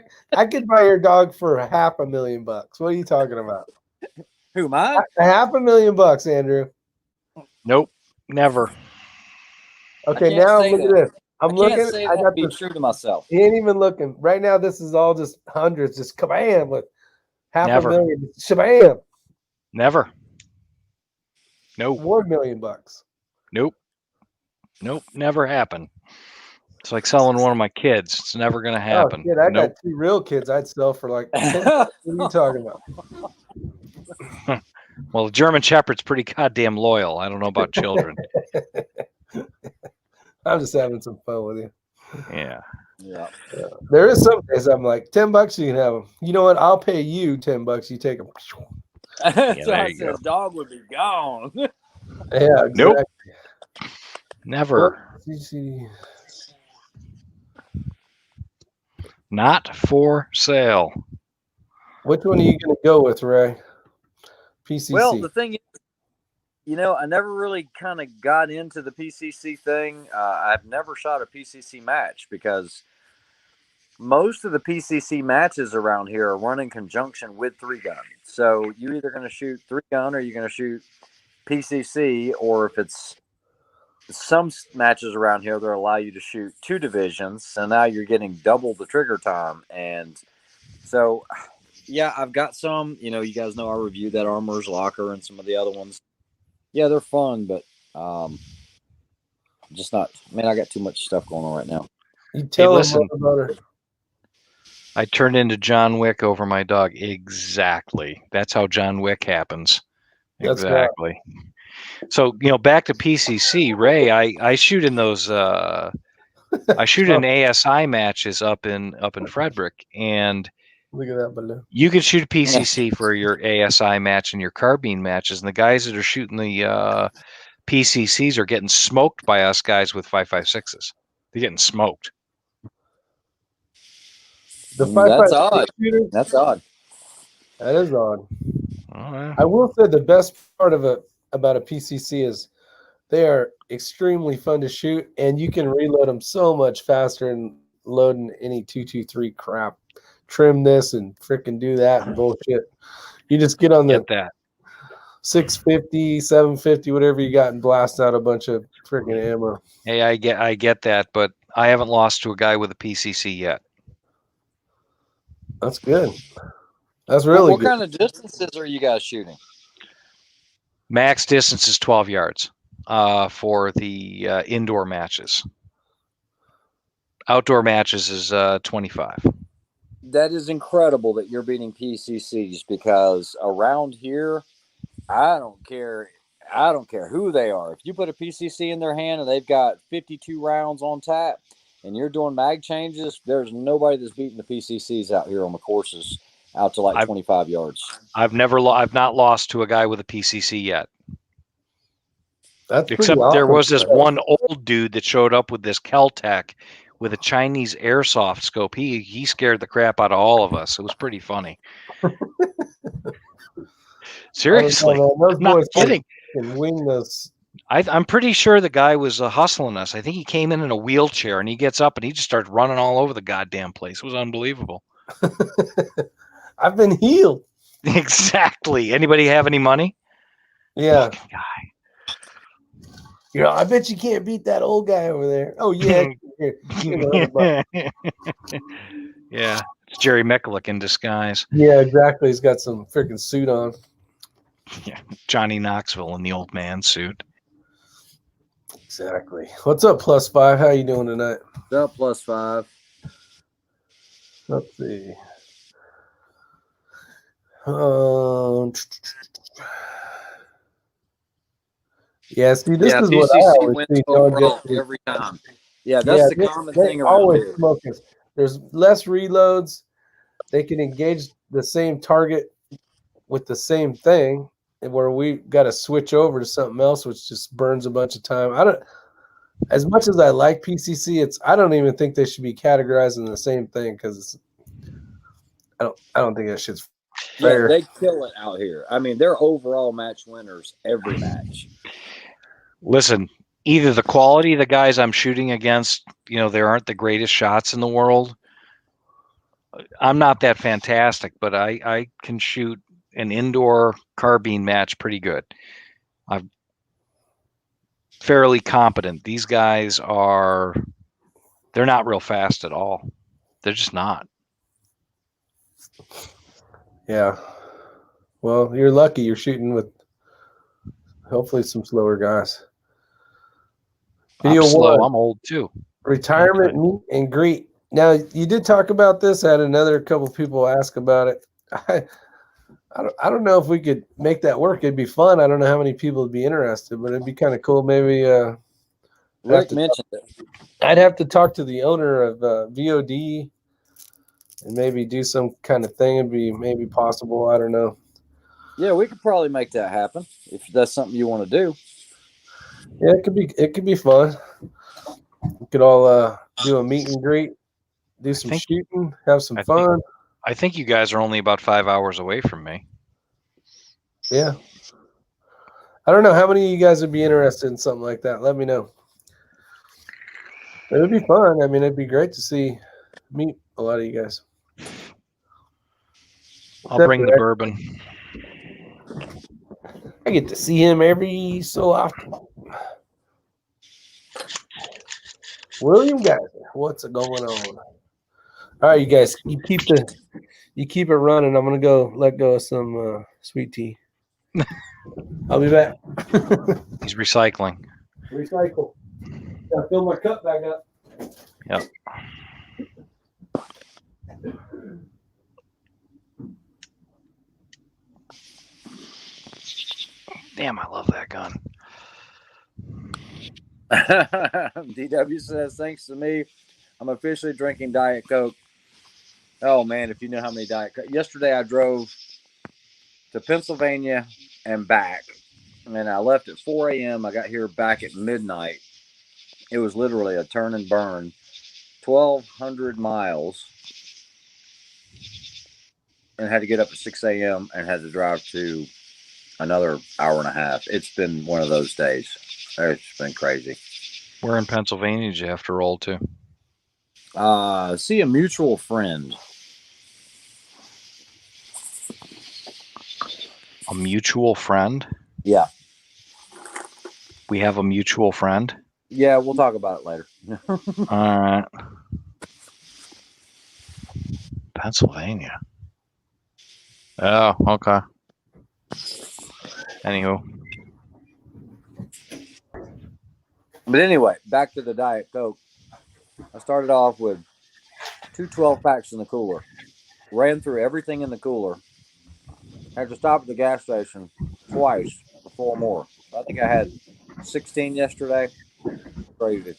could buy your dog for $500,000. What are you talking about? Who, mine? $500,000, Andrew. Nope, never. Okay, now look at this. I'm looking. I got to be true to myself. He ain't even looking. Right now, this is all just hundreds, just kabam with $500,000. Shabam. Never. Nope. $1 million. Nope. Never happened. It's like selling one of my kids. It's never going to happen. Oh, shit, I got 2 real kids I'd sell for like 10. What are you talking about? Well, the German Shepherd's pretty goddamn loyal. I don't know about children. I'm just having some fun with you. Yeah. There is some days I'm like, $10 you can have them. You know what? I'll pay you $10. You take them. So I said, dog would be gone. Yeah, exactly. Nope. Never. Not for sale. Which one are you going to go with, Ray? PCC. Well, the thing is, I never really kind of got into the PCC thing. I've never shot a PCC match because most of the PCC matches around here are run in conjunction with 3-gun. So you're either going to shoot 3-gun or you're going to shoot PCC, or if it's some matches around here that allow you to shoot 2 divisions, so now you're getting double the trigger time. And so Yeah, I've got some. You guys know I reviewed that Armorer's Locker and some of the other ones. Yeah, they're fun, but just not. Man, I got too much stuff going on right now. You tell them listen. about her. I turned into John Wick over my dog. Exactly. That's how John Wick happens. That's Exactly. So, back to PCC, Ray, I shoot in those I shoot in ASI matches up in Frederick, and Look at that balloon. you can shoot PCC for your ASI match and your carbine matches, and the guys that are shooting the PCCs are getting smoked by us guys with 5.56s. They're getting smoked. The That's 5.56 odd. shooter, That's odd. that is odd. Oh, yeah. I will say the best part about a PCC is they are extremely fun to shoot, and you can reload them so much faster than loading any 223 crap. Trim this and freaking do that and bullshit. You just get on the Get that. 650, 750, whatever you got, and blast out a bunch of freaking ammo. Hey, I get that, but I haven't lost to a guy with a PCC yet. That's good. That's really What good. kind of distances are you guys shooting? Max distance is 12 yards for the indoor matches. Outdoor matches is 25. That is incredible that you're beating PCCs, because around here, I don't care who they are. If you put a PCC in their hand and they've got 52 rounds on tap and you're doing mag changes, there's nobody that's beating the PCCs out here on the courses out to like 25 yards. I've not lost to a guy with a PCC yet. That's Except awesome. there was this one old dude that showed up with this Keltec with a Chinese airsoft scope. He scared the crap out of all of us. It was pretty funny. Seriously, I'm not kidding. Can wing this. I'm pretty sure the guy was hustling us. I think he came in a wheelchair, and he gets up and he just starts running all over the goddamn place. It was unbelievable. I've been healed. Exactly. Anybody have any money? Yeah. Fucking guy. I bet you can't beat that old guy over there. Oh yeah. Yeah. It's Jerry Mekulik in disguise. Yeah, exactly. He's got some freaking suit on. Yeah. Johnny Knoxville in the old man suit. Exactly. What's up, +5? How you doing tonight? What's up, +5? Let's see. Yeah, see, this is what I always see. Every time. Yeah, that's the common thing around always here. Smokers. There's less reloads. They can engage the same target with the same thing, and where we got to switch over to something else, which just burns a bunch of time. As much as I like PCC, I don't even think they should be categorized in the same thing, because I don't think that shit's fair. Yeah, they kill it out here. I mean, they're overall match winners every match. Listen, either the quality of the guys I'm shooting against, there aren't the greatest shots in the world. I'm not that fantastic, but I can shoot an indoor carbine match pretty good. I'm fairly competent. These guys they're not real fast at all. They're just not. Yeah. Well, you're lucky. You're shooting with hopefully some slower guys. I'm slow. I'm old too. Retirement meet and greet. Now, you did talk about this. I had another couple people ask about it. I don't know if we could make that work. It'd be fun. I don't know how many people would be interested, but it'd be kind of cool. Maybe Rick mentioned it. I'd have to talk to the owner of VOD and maybe do some kind of thing. It'd be maybe possible. I don't know. Yeah, we could probably make that happen if that's something you want to do. Yeah, it could be fun. We could all do a meet and greet, do some shooting, have some fun. I think you guys are only about 5 hours away from me. Yeah. I don't know how many of you guys would be interested in something like that. Let me know. It would be fun. I mean, it'd be great to meet a lot of you guys. I'll bring the bourbon. I get to see him every so often. William Geyser, what's going on? All right, you guys, you keep it running. I'm gonna go let go of some sweet tea. I'll be back. He's recycling. Recycle. Gotta fill my cup back up. Yep. Damn, I love that gun. DW says, thanks to me, I'm officially drinking Diet Coke. Oh, man, if you know how many Diet Coke. Yesterday, I drove to Pennsylvania and back, and I left at 4 a.m. I got here back at midnight. It was literally a turn and burn, 1,200 miles, and had to get up at 6 a.m. and had to drive to another hour and a half. It's been one of those days. It's been crazy. Where in Pennsylvania did you have to roll to? See a mutual friend. A mutual friend? Yeah. We have a mutual friend? Yeah, we'll talk about it later. All right. Pennsylvania. Oh, okay. Anywho. But anyway, back to the Diet Coke. I started off with 2 12-packs in the cooler. Ran through everything in the cooler. Had to stop at the gas station twice for 4 more. I think I had 16 yesterday. Crazy.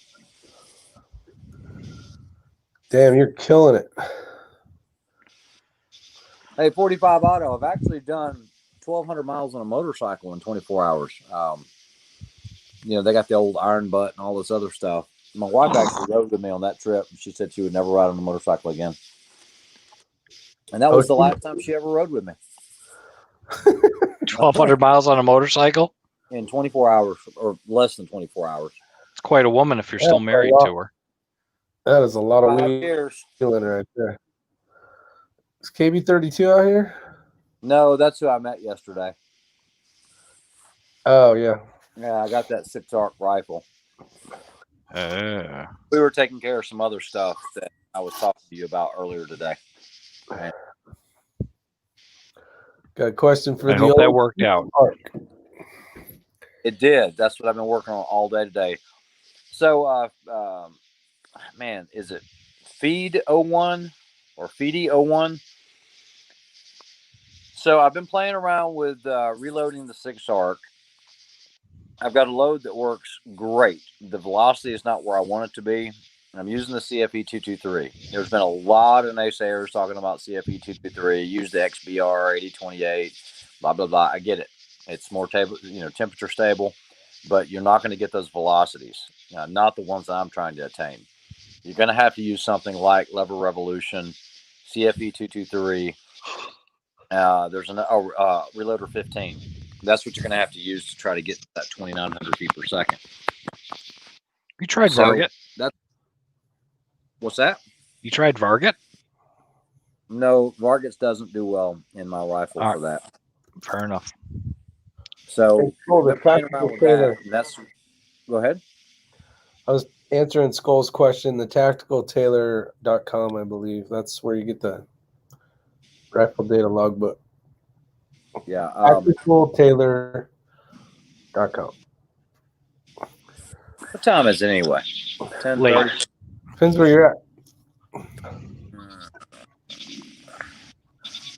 Damn, you're killing it. Hey, 45 Auto, I've actually done 1,200 miles on a motorcycle in 24 hours. They got the old iron butt and all this other stuff. My wife actually rode with me on that trip. She said she would never ride on a motorcycle again. And that was the last time she ever rode with me. 1,200 miles on a motorcycle? In 24 hours or less than 24 hours. It's quite a woman if you're still married to her. That is a lot of 5 years. feeling right there. Is KB32 out here? No, that's who I met yesterday. Oh, yeah. Yeah, I got that 6-ARC rifle. We were taking care of some other stuff that I was talking to you about earlier today. And got a question for I hope that worked out. it did. That's what I've been working on all day today. So, man, is it Feed 01 or Feedy 01? So I've been playing around with reloading the 6-ARC. I've got a load that works great. The velocity is not where I want it to be. I'm using the CFE 223. There's been a lot of naysayers talking about CFE 223. Use the XBR 8028. Blah blah blah. I get it. It's more temperature stable, but you're not going to get those velocities. Not the ones that I'm trying to attain. You're going to have to use something like Lever Revolution, CFE 223. There's an Reloader 15. That's what you're going to have to use to try to get that 2,900 feet per second. You tried Varget? What's that? You tried Varget? No, Vargets doesn't do well in my rifle for that. Fair enough. So the playing around with that. Go ahead. I was answering Skull's question, the tacticaltailor.com, I believe. That's where you get the rifle data logbook. Yeah. Tacticaltailor.com. What time is it anyway? 10:30. Depends where you're at.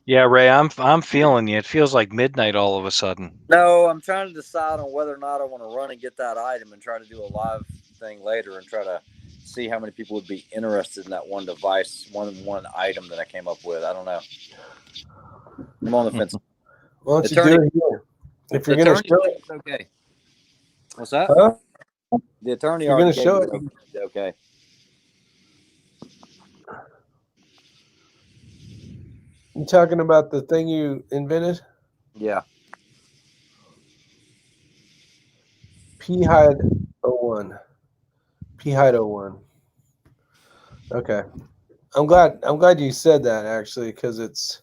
Yeah, Ray, I'm feeling you. It feels like midnight all of a sudden. No, I'm trying to decide on whether or not I want to run and get that item and try to do a live thing later and try to see how many people would be interested in that one device, one item that I came up with. I don't know. I'm on the fence. Why don't you do it here? If you're going to show it. Okay. What's that? Huh? The attorney You're going to show it. Okay. You talking about the thing you invented? Yeah. P-Hide 01. P-Hide 01. Okay. I'm glad you said that actually, because it's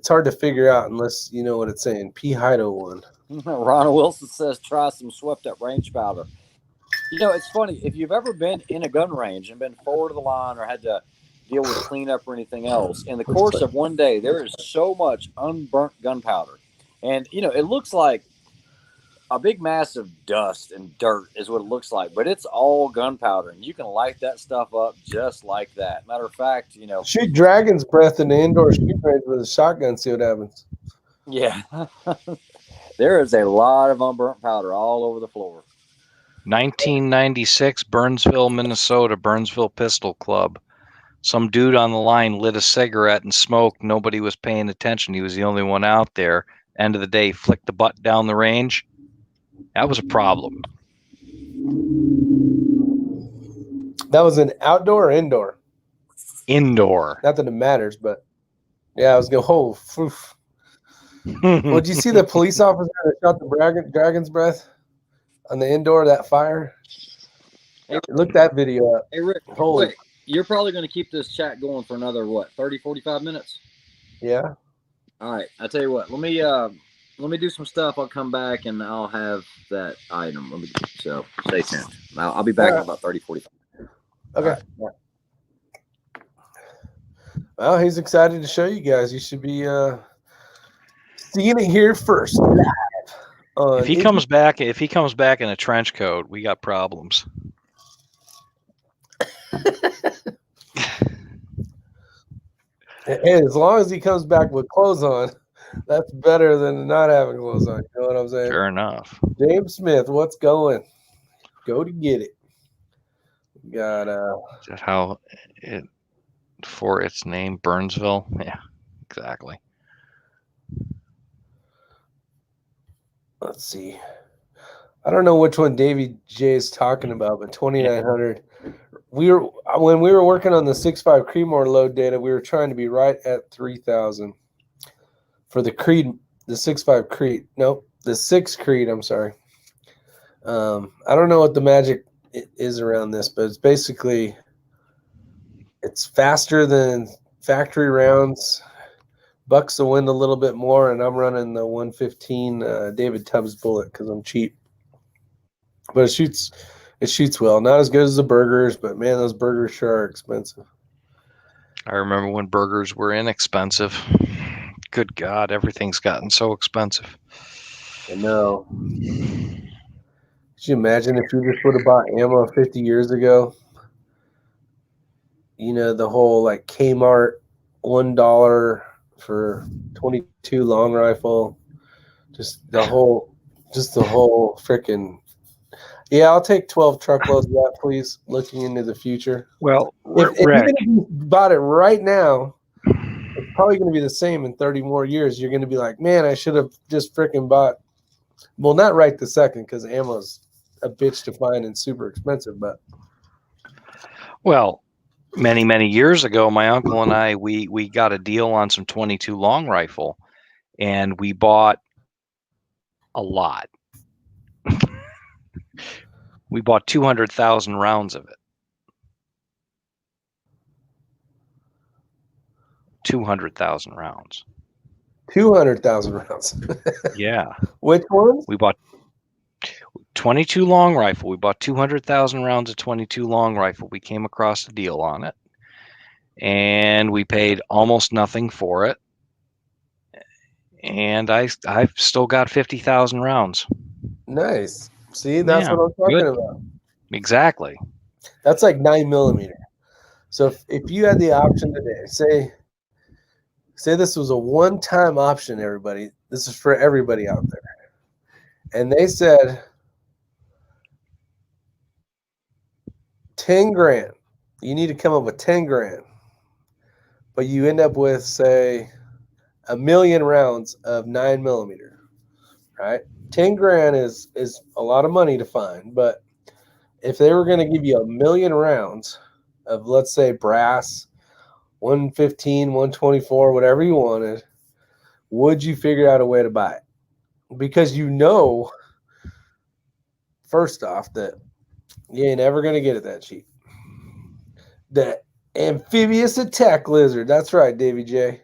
hard to figure out unless you know what it's saying. P-Hide 01. Ronald Wilson says try some swept up range powder. It's funny, if you've ever been in a gun range and been forward of the line or had to deal with cleanup or anything else. In the course of one day, there is so much unburnt gunpowder. And, it looks like a big mass of dust and dirt is what it looks like, but it's all gunpowder, and you can light that stuff up just like that. Matter of fact, shoot dragon's breath in the indoor shoot range with a shotgun, see what happens. Yeah. There is a lot of unburnt powder all over the floor. 1996, Burnsville, Minnesota, Burnsville Pistol Club. Some dude on the line lit a cigarette and smoked. Nobody was paying attention. He was the only one out there. End of the day, flicked the butt down the range. That was a problem. That was an outdoor or indoor? Indoor. Not that it matters, but yeah, I was going, oh, oof. Well, did you see the police officer that shot the dragon's breath on the indoor, that fire? Hey, look that video up. Hey, Rick, Holy. wait, you're probably going to keep this chat going for another, 30, 45 minutes? Yeah. All right. I tell you what, let me do some stuff. I'll come back and I'll have that item. So stay tuned. I'll be back in about 30, 45. Okay. Right. Well, he's excited to show you guys. You should be seeing it here first. Live. If he comes back in a trench coat, we got problems. Hey, as long as he comes back with clothes on, that's better than not having clothes on. You know what I'm saying? Sure enough. James Smith, what's going? Go to get it. Got Is that how it for its name, Burnsville? Yeah, exactly. Let's see. I don't know which one Davey J is talking about, but 2900. When we were working on the 6.5 Creedmoor load data, we were trying to be right at 3,000 for the Creed, the 6.5 Creed. Nope, the 6 Creed. I'm sorry. I don't know what the magic is around this, but it's basically it's faster than factory rounds, bucks the wind a little bit more, and I'm running the 115 David Tubbs bullet because I'm cheap. But it shoots well. Not as good as the burgers, but man, those burgers sure are expensive. I remember when burgers were inexpensive. Good God, everything's gotten so expensive. I know. Could you imagine if you just would have bought ammo 50 years ago? You know, the whole like Kmart $1 for 22 long rifle. Just the whole freaking. Yeah, I'll take 12 truckloads of that, please. Looking into the future. Well, if even if you bought it right now, it's probably going to be the same in 30 more years. You're going to be like, man, I should have just freaking bought. Well, not right this second because ammo's a bitch to find and super expensive. But well, many years ago, my uncle and I we got a deal on some 22 long rifle, and we bought a lot. We bought 200,000 rounds of it. 200,000 rounds. 200,000 rounds. Yeah. Which ones? We bought 22 long rifle. We bought 200,000 rounds of 22 long rifle. We came across a deal on it, and we paid almost nothing for it. And I've still got 50,000 rounds. Nice. See, that's what I'm talking about. Exactly. That's like 9mm. So if you had the option today, say this was a one-time option, everybody. This is for everybody out there. And they said 10 grand. You need to come up with 10 grand. But you end up with, say, 1 million rounds of 9mm. Right? 10 grand is a lot of money to find, but if they were going to give you 1 million rounds of, let's say, brass, 115, 124, whatever you wanted, would you figure out a way to buy it? Because you know, first off, that you ain't ever going to get it that cheap. The amphibious attack lizard. That's right, Davey J.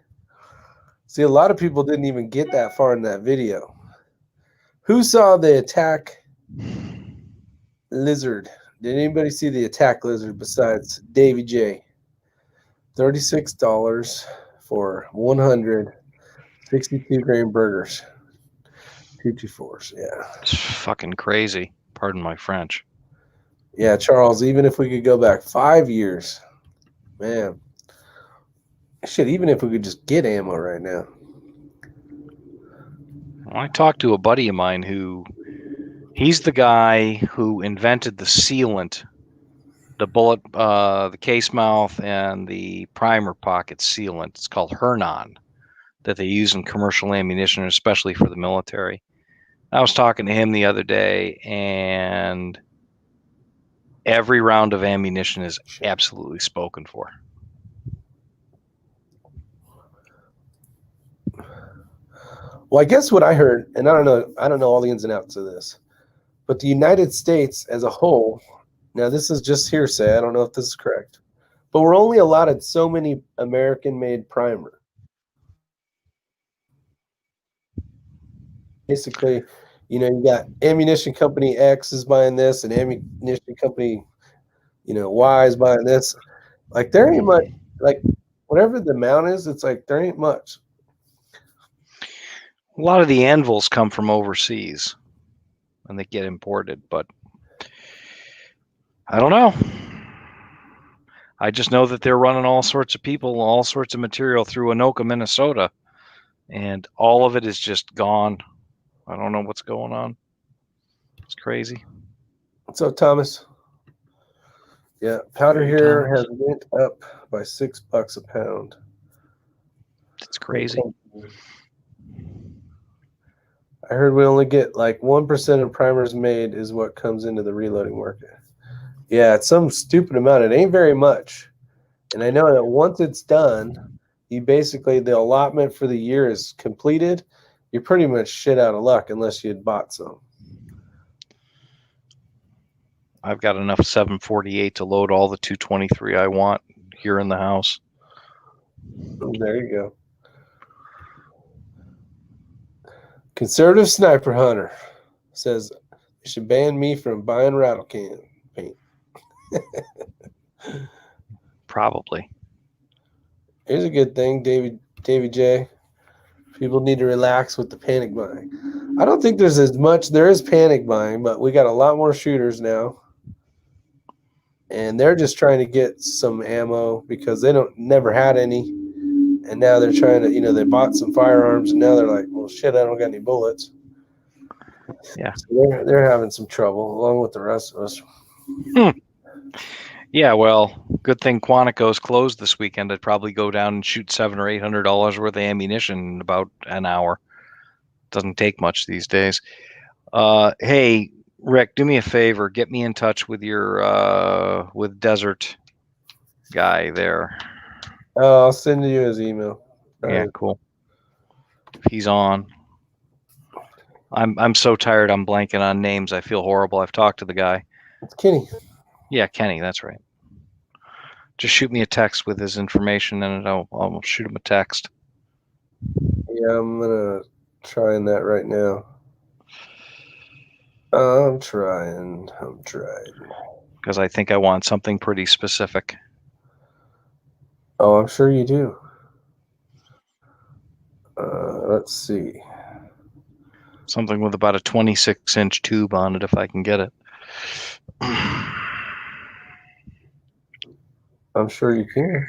See, a lot of people didn't even get that far in that video. Who saw the attack lizard? Did anybody see the attack lizard besides Davey J? $36 for 162 grain burgers. 224s, yeah. It's fucking crazy. Pardon my French. Yeah, Charles, even if we could go back 5 years, man. Shit, even if we could just get ammo right now. I talked to a buddy of mine he's the guy who invented the sealant, the bullet, the case mouth, and the primer pocket sealant. It's called Hernon, that they use in commercial ammunition, especially for the military. I was talking to him the other day, and every round of ammunition is absolutely spoken for. Well, I guess what I heard, and I don't know all the ins and outs of this, but the United States as a whole, now this is just hearsay, I don't know if this is correct, but we're only allotted so many American-made primer. Basically, you got ammunition company X is buying this, and ammunition company, Y is buying this. Like, there ain't much, like, whatever the amount is, it's like, there ain't much. A lot of the anvils come from overseas and they get imported, but I don't know. I just know that they're running all sorts of people, all sorts of material through Anoka, Minnesota, and all of it is just gone. I don't know what's going on. It's crazy. What's up, Thomas? Yeah, powder here has went up by $6 a pound. It's crazy. I heard we only get like 1% of primers made is what comes into the reloading market. Yeah, it's some stupid amount. It ain't very much. And I know that once it's done, you basically, the allotment for the year is completed. You're pretty much shit out of luck unless you had bought some. I've got enough 748 to load all the 223 I want here in the house. There you go. Conservative Sniper Hunter says you should ban me from buying rattle can paint. Probably. Here's a good thing, Davy J. People need to relax with the panic buying. I don't think there's as much. There is panic buying, but we got a lot more shooters now. And they're just trying to get some ammo because they never had any. And now they're trying to, they bought some firearms and now they're like, well, shit, I don't got any bullets. Yeah. So they're having some trouble along with the rest of us. Yeah, well, good thing Quantico's closed this weekend. I'd probably go down and shoot $700 or $800 worth of ammunition in about an hour. Doesn't take much these days. Hey, Rick, do me a favor. Get me in touch with your with Desert guy there. I'll send you his email. Yeah, cool. If he's on. I'm so tired. I'm blanking on names. I feel horrible. I've talked to the guy. It's Kenny. Yeah, Kenny. That's right. Just shoot me a text with his information, and I'll shoot him a text. Yeah, I'm gonna try that right now. I'm trying. Because I think I want something pretty specific. Oh, I'm sure you do. Let's see. Something with about a 26-inch tube on it, if I can get it. I'm sure you can.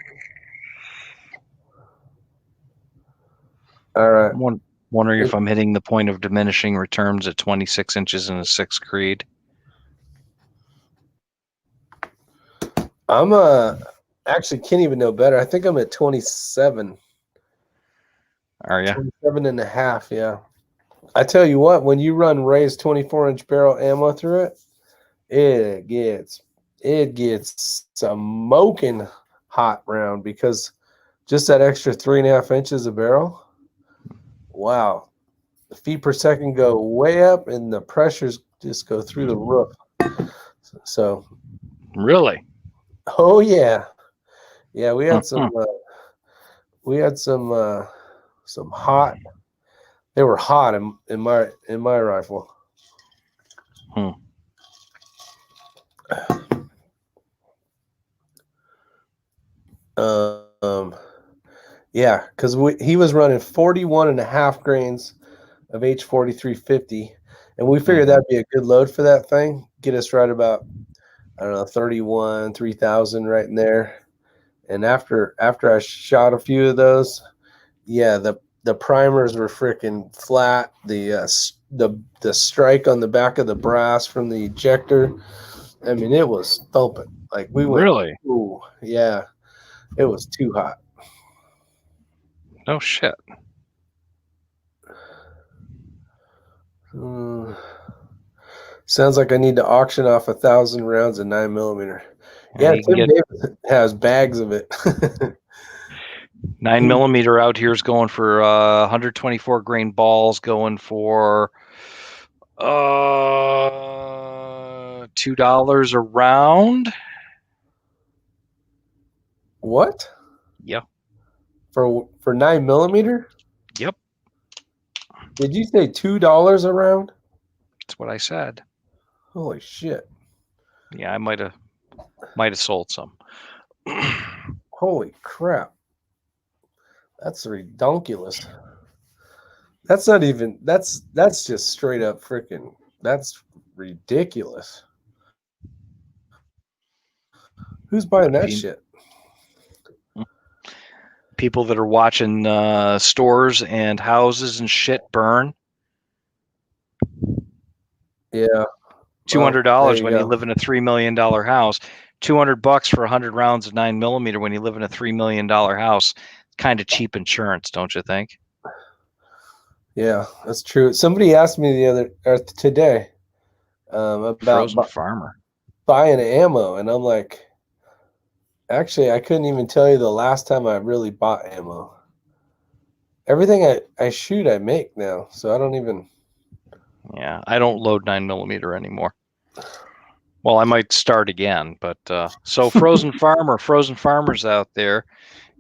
All right. I'm wondering if I'm hitting the point of diminishing returns at 26 inches in a 6 Creed. I'm actually can't even know better. I think I'm at 27. Are you? 27 and a half, yeah. I tell you what, when you run Ray's 24-inch barrel ammo through it, it gets smoking hot round because just that extra 3.5 inches of barrel. Wow. The feet per second go way up and the pressures just go through the roof. So Really? oh yeah. Yeah, we had some hot. They were hot in my rifle. Yeah, because he was running 41 and a half grains of H4350, and we figured that'd be a good load for that thing. Get us right about, I don't know, 31, 3,000 right in there. And after I shot a few of those, yeah, the primers were freaking flat. The strike on the back of the brass from the ejector, I mean, it was thumping. Like we went, Really? ooh, yeah, it was too hot. No shit. Sounds like I need to auction off 1,000 rounds of 9mm. Yeah, You can Tim get Davis has bags of it. 9mm out here is going for 124 grain balls, going for $2 a round. What? Yep. For 9mm? Yep. Did you say $2 a round? That's what I said. Holy shit. Yeah, I might have sold some. Holy crap. That's redonkulous. That's not even that's just straight up freaking, that's ridiculous. Who's buying that shit? People that are watching stores and houses and shit burn. Yeah. $200 when you live in a $3 million house. $200 for 100 rounds of 9mm when you live in a $3 million house. Kind of cheap insurance, don't you think? Yeah, that's true. Somebody asked me today about Frozen Farmer buying ammo, and I'm like, actually, I couldn't even tell you the last time I really bought ammo. Everything I shoot, I make now, so I don't even. Yeah, I don't load 9mm anymore. Well, I might start again, but so Frozen Farmer's out there.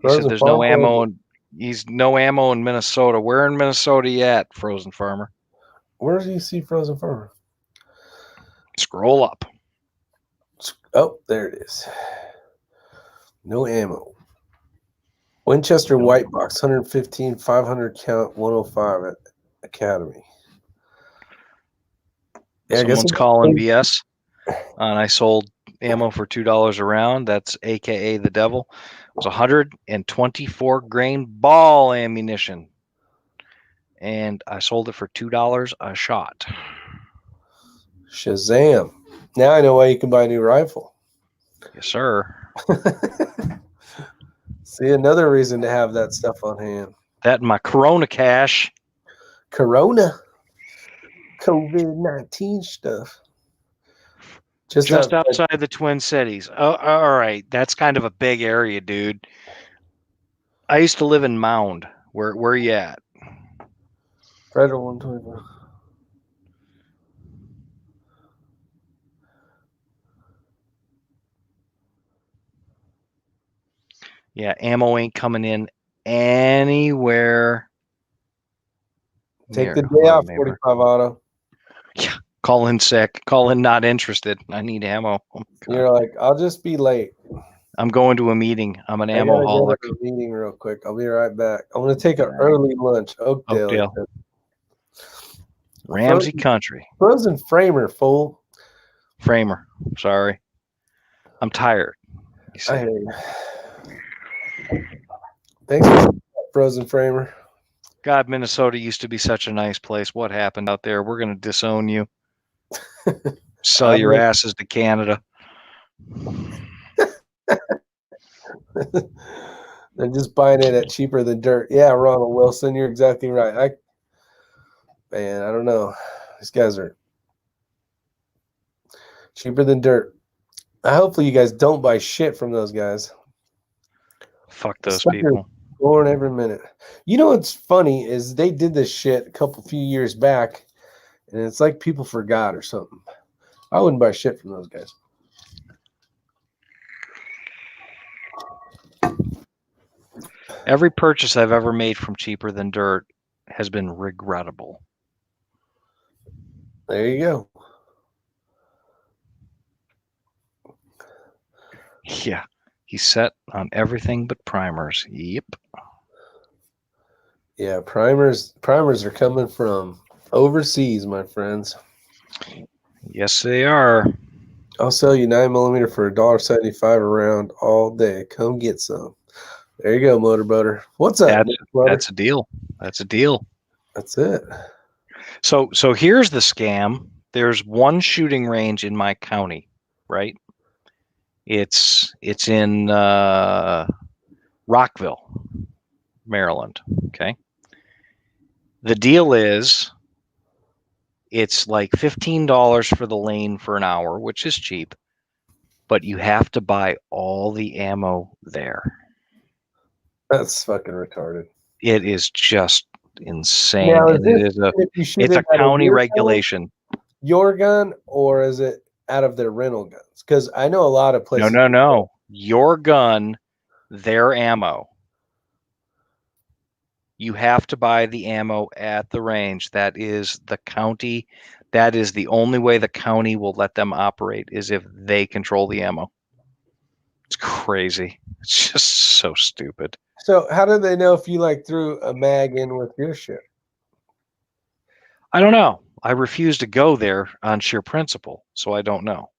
He said there's no ammo, and he's no ammo in Minnesota. Where in Minnesota you at, Frozen Farmer? Where do you see Frozen Farmer? Scroll up. Oh, there it is. No ammo. Winchester White Box, 115, 500 count, 105 at Academy. Yeah, someone's calling BS. And I sold ammo for $2 a round. That's AKA the devil. It was 124 grain ball ammunition. And I sold it for $2 a shot. Shazam. Now I know why you can buy a new rifle. Yes, sir. See, another reason to have that stuff on hand. That and my Corona cash. Corona. COVID-19 stuff. Just outside the Twin Cities. Oh, all right. That's kind of a big area, dude. I used to live in Mound. Where are you at? Federal 125. Yeah, ammo ain't coming in anywhere. Take the day off, 45 auto. Yeah, call in sick. Call in not interested. I need ammo. Oh, you're like, I'll just be late. I'm going to a meeting. I'm an ammo holic. Go to a meeting real quick. I'll be right back. I'm going to take an early lunch. Oakdale. Ramsey Country. Frozen Framer, fool. Framer. Sorry. I'm tired. I hear you. Thanks for Frozen Framer. God, Minnesota used to be such a nice place. What happened out there? We're going to disown you. Sell your asses to Canada. They're just buying it at cheaper than dirt. Yeah, Ronald Wilson, you're exactly right. Man, I don't know. These guys are cheaper than dirt. Hopefully you guys don't buy shit from those guys. Fuck those people. Going every minute. You know what's funny is they did this shit a few years back, and it's like people forgot or something. I wouldn't buy shit from those guys. Every purchase I've ever made from Cheaper Than Dirt has been regrettable. There you go. Yeah. He's set on everything but primers. Yep. Yeah, primers are coming from overseas, my friends. Yes, they are. I'll sell you 9mm for $1.75 a round all day. Come get some. There you go, Motorboater. What's up, That's a deal. That's a deal. That's it. So here's the scam. There's one shooting range in my county, right? It's in Rockville, Maryland. Okay. The deal is it's like $15 for the lane for an hour, which is cheap, but you have to buy all the ammo there. That's fucking retarded. It is just insane. Now, And it's a county regulation. Your gun, or is it out of their rental guns? Because I know a lot of places. No. Your gun, their ammo. You have to buy the ammo at the range. That is the county. That is the only way the county will let them operate, is if they control the ammo. It's crazy. It's just so stupid. So how do they know if you like threw a mag in with your shit? I don't know. I refuse to go there on sheer principle, so I don't know.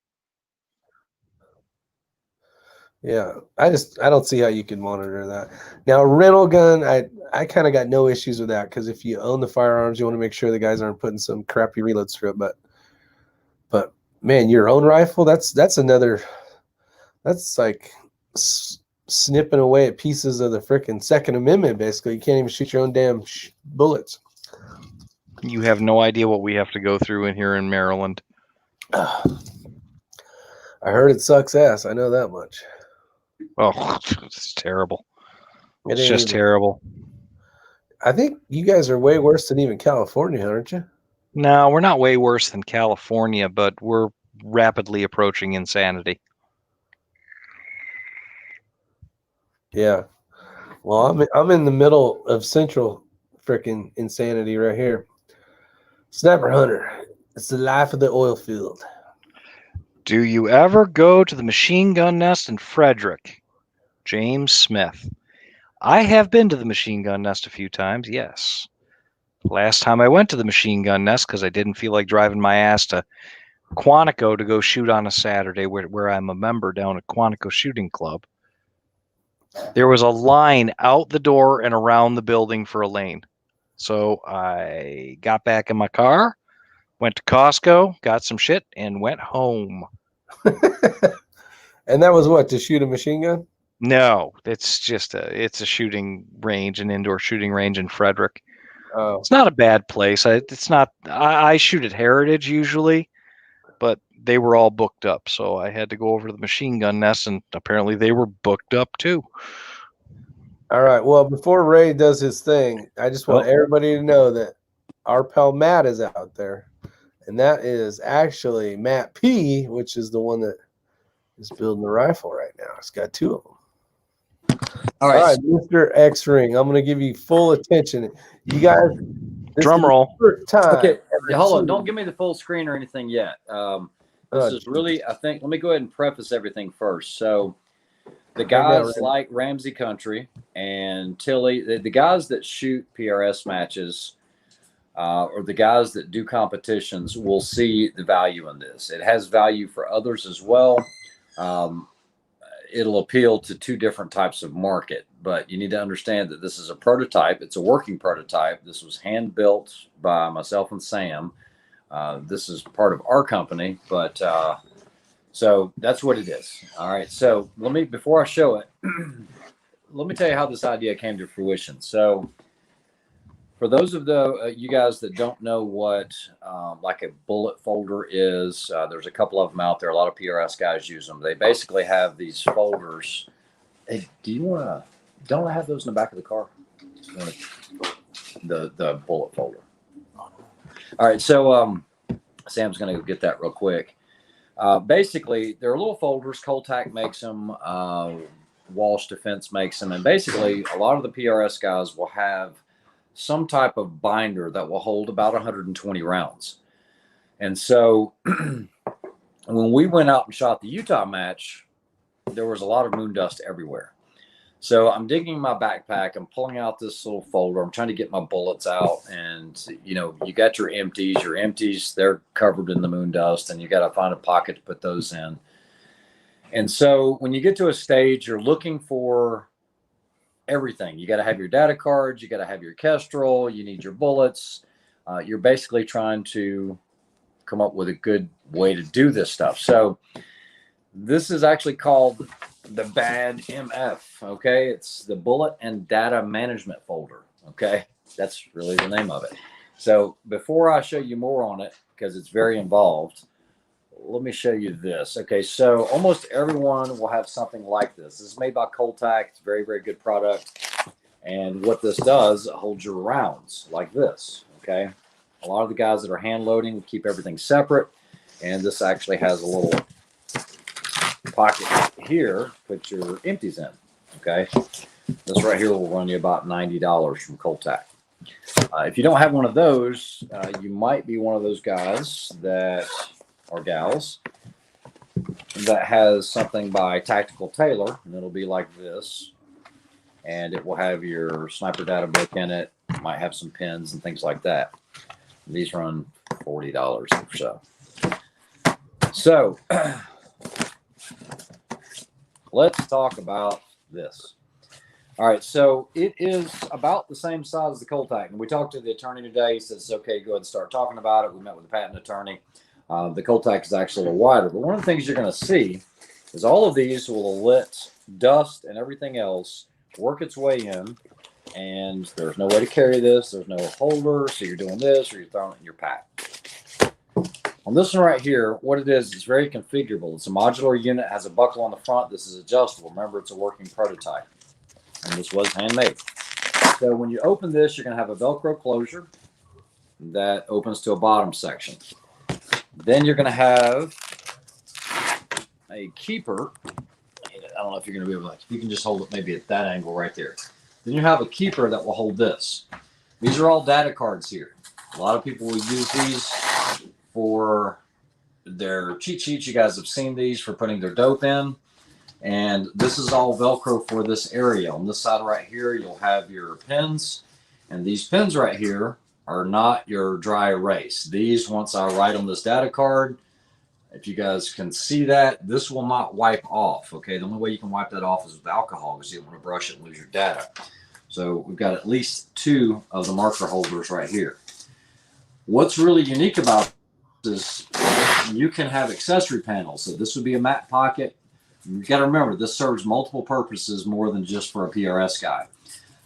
Yeah, I don't see how you can monitor that. Now, rental gun, I kind of got no issues with that, because if you own the firearms, you want to make sure the guys aren't putting some crappy reloads through it. But man, your own rifle, that's like snipping away at pieces of the freaking Second Amendment. Basically, you can't even shoot your own damn bullets. You have no idea what we have to go through in here in Maryland. I heard it sucks ass. I know that much. Oh, it's terrible. It It's just terrible. I think you guys are way worse than even California, aren't you? No, we're not way worse than California, but we're rapidly approaching insanity. Yeah. Well, I'm in the middle of central freaking insanity right here. Sniper hunter. It's the life of the oil field. Do you ever go to the machine gun nest in Frederick? James Smith. I have been to the machine gun nest a few times, yes. Last time I went to the machine gun nest, because I didn't feel like driving my ass to Quantico to go shoot on a Saturday, where I'm a member down at Quantico Shooting Club. There was a line out the door and around the building for a lane. So I got back in my car, went to Costco, got some shit, and went home. And that was what, to shoot a machine gun? No, it's just it's a shooting range, an indoor shooting range in Frederick. Oh. It's not a bad place. It's not. I shoot at Heritage usually, but they were all booked up, so I had to go over to the machine gun nest, and apparently they were booked up too. All right. Well, before Ray does his thing, I just want everybody to know that our pal Matt is out there, and that is actually Matt P, which is the one that is building the rifle right now. It's got two of them. All right, Mr. X-Ring, I'm going to give you full attention. You guys, drum roll. Okay, hold on. Don't give me the full screen or anything yet. This is really, I think, let me go ahead and preface everything first. So the guys like Ramsey Country and Tilly, the guys that shoot PRS matches or the guys that do competitions will see the value in this. It has value for others as well. It'll appeal to two different types of market, but you need to understand that this is a prototype. It's a working prototype. This was hand built by myself and Sam. This is part of our company, but so that's what it is. All right. So before I show it, let me tell you how this idea came to fruition. So for those of you guys that don't know what like a bullet folder is, there's a couple of them out there. A lot of PRS guys use them. They basically have these folders. Hey, don't I have those in the back of the car? The bullet folder. All right, so Sam's going to go get that real quick. Basically, they're little folders. Coltac makes them. Walsh Defense makes them. And basically, a lot of the PRS guys will have some type of binder that will hold about 120 rounds. And so when we went out and shot the Utah match, there was a lot of moon dust everywhere. So I'm digging my backpack. I'm pulling out this little folder. I'm trying to get my bullets out. And, you know, you got your empties. Your empties, they're covered in the moon dust, and you got to find a pocket to put those in. And so when you get to a stage, you're looking for everything. You got to have your data cards. You got to have your Kestrel. You need your bullets. You're basically trying to come up with a good way to do this stuff. So this is actually called the BAD MF. Okay. It's the Bullet and Data Management Folder. Okay. That's really the name of it. So before I show you more on it, because it's very involved, let me show you this. Okay. So almost everyone will have something like this. This is made by Coltac. It's a very, very good product. And what this does, it holds your rounds like this. Okay. A lot of the guys that are hand loading keep everything separate. And this actually has a little pocket here, put your empties in. Okay. This right here will run you about $90 from Coltac. If you don't have one of those, you might be one of those guys that, or gals, that has something by Tactical Tailor, and it'll be like this. And it will have your sniper data book in it. It might have some pins and things like that. These run $40 or so. So let's talk about this. All right, so it is about the same size as the Coltac. And we talked to the attorney today. He says, okay, go ahead and start talking about it. We met with the patent attorney. The Coltac is actually a little wider. But one of the things you're going to see is all of these will let dust and everything else work its way in. And there's no way to carry this. There's no holder. So you're doing this or you're throwing it in your pack. On this one right here, what it is, it's very configurable. It's a modular unit, has a buckle on the front. This is adjustable. Remember, it's a working prototype. And this was handmade. So when you open this, you're going to have a Velcro closure that opens to a bottom section. Then you're going to have a keeper. I don't know if you're going to be able to, you can just hold it maybe at that angle right there. Then you have a keeper that will hold this. These are all data cards here. A lot of people will use these for their cheat sheets. You guys have seen these for putting their dope in. And this is all Velcro for this area. On this side right here, you'll have your pins. And these pins right here are not your dry erase. These, once I write on this data card, if you guys can see that, this will not wipe off. Okay, the only way you can wipe that off is with alcohol because you don't want to brush it and lose your data. So we've got at least 2 of the marker holders right here. What's really unique about this is you can have accessory panels. So this would be a mat pocket. You got to remember, this serves multiple purposes more than just for a PRS guy.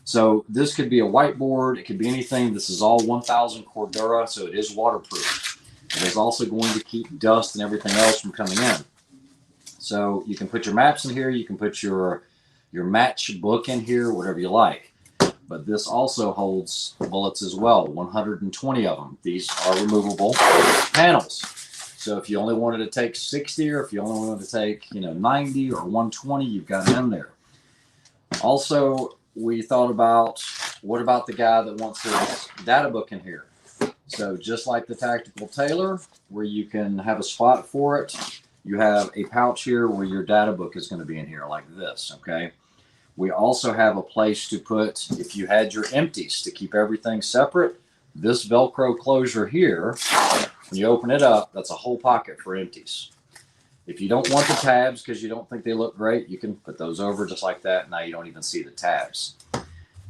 So this could be a whiteboard. It could be anything. This is all 1000 Cordura, so it is waterproof. It is also going to keep dust and everything else from coming in. So you can put your maps in here. You can put your match book in here, whatever you like. But this also holds bullets as well, 120 of them. These are removable panels. So if you only wanted to take 60, or if you only wanted to take 90 or 120, you've got it in there. Also, we thought about, what about the guy that wants his data book in here? So just like the Tactical Tailor, where you can have a spot for it, you have a pouch here where your data book is going to be in here like this, okay? We also have a place to put, if you had your empties, to keep everything separate. This Velcro closure here, when you open it up, that's a whole pocket for empties. If you don't want the tabs because you don't think they look great, you can put those over just like that. Now you don't even see the tabs.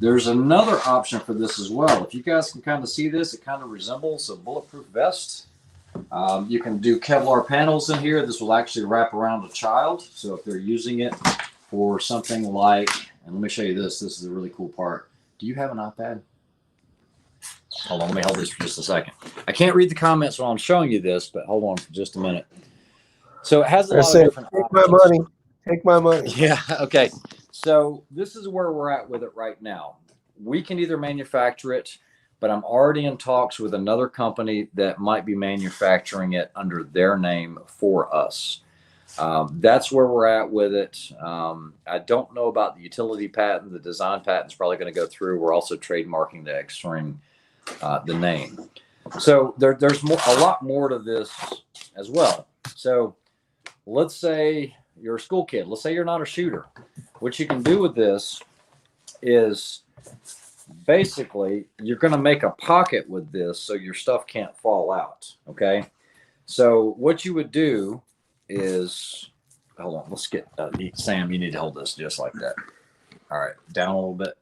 There's another option for this as well. If you guys can kind of see this, it kind of resembles a bulletproof vest. You can do Kevlar panels in here. This will actually wrap around a child. So if they're using it for something like, and let me show you this. This is a really cool part. Do you have an iPad? Hold on, let me hold this for just a second. I can't read the comments while I'm showing you this, but hold on for just a minute. So it has a lot of different options. Take my money. Take my money. Yeah, okay. So this is where we're at with it right now. We can either manufacture it, but I'm already in talks with another company that might be manufacturing it under their name for us. That's where we're at with it. I don't know about the utility patent. The design patent's probably going to go through. We're also trademarking the X-String, the name. So there's a lot more to this as well. So let's say you're a school kid. Let's say you're not a shooter. what you can do with this is basically you're going to make a pocket with this so your stuff can't fall out. Okay. So what you would do is, hold on, let's get, Sam, you need to hold this just like that. All right. Down a little bit.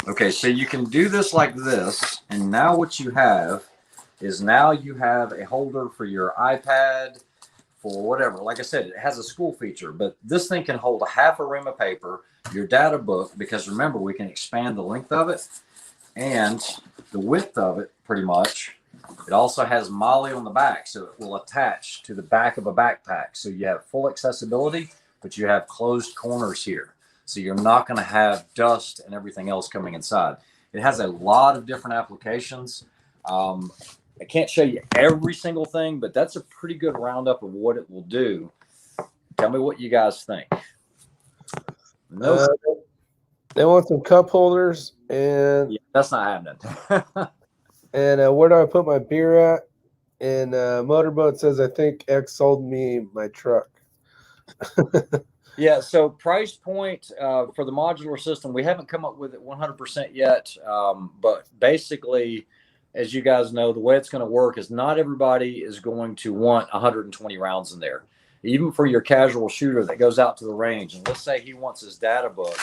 Okay. So you can do this like this. And now what you have is now you have a holder for your iPad, for whatever. Like I said, it has a school feature, but this thing can hold a half a ream of paper, your data book, because remember, we can expand the length of it and the width of it pretty much. It also has MOLLE on the back, so it will attach to the back of a backpack. So you have full accessibility, but you have closed corners here. So you're not going to have dust and everything else coming inside. It has a lot of different applications. I can't show you every single thing, but that's a pretty good roundup of what it will do. Tell me what you guys think. They want some cup holders, and Yeah, that's not happening. and where do I put my beer at? And Motorboat says, I think X sold me my truck. Yeah, so price point for the modular system, we haven't come up with it 100% yet, but basically, as you guys know, the way it's going to work is not everybody is going to want 120 rounds in there. Even for your casual shooter that goes out to the range, and let's say he wants his data book,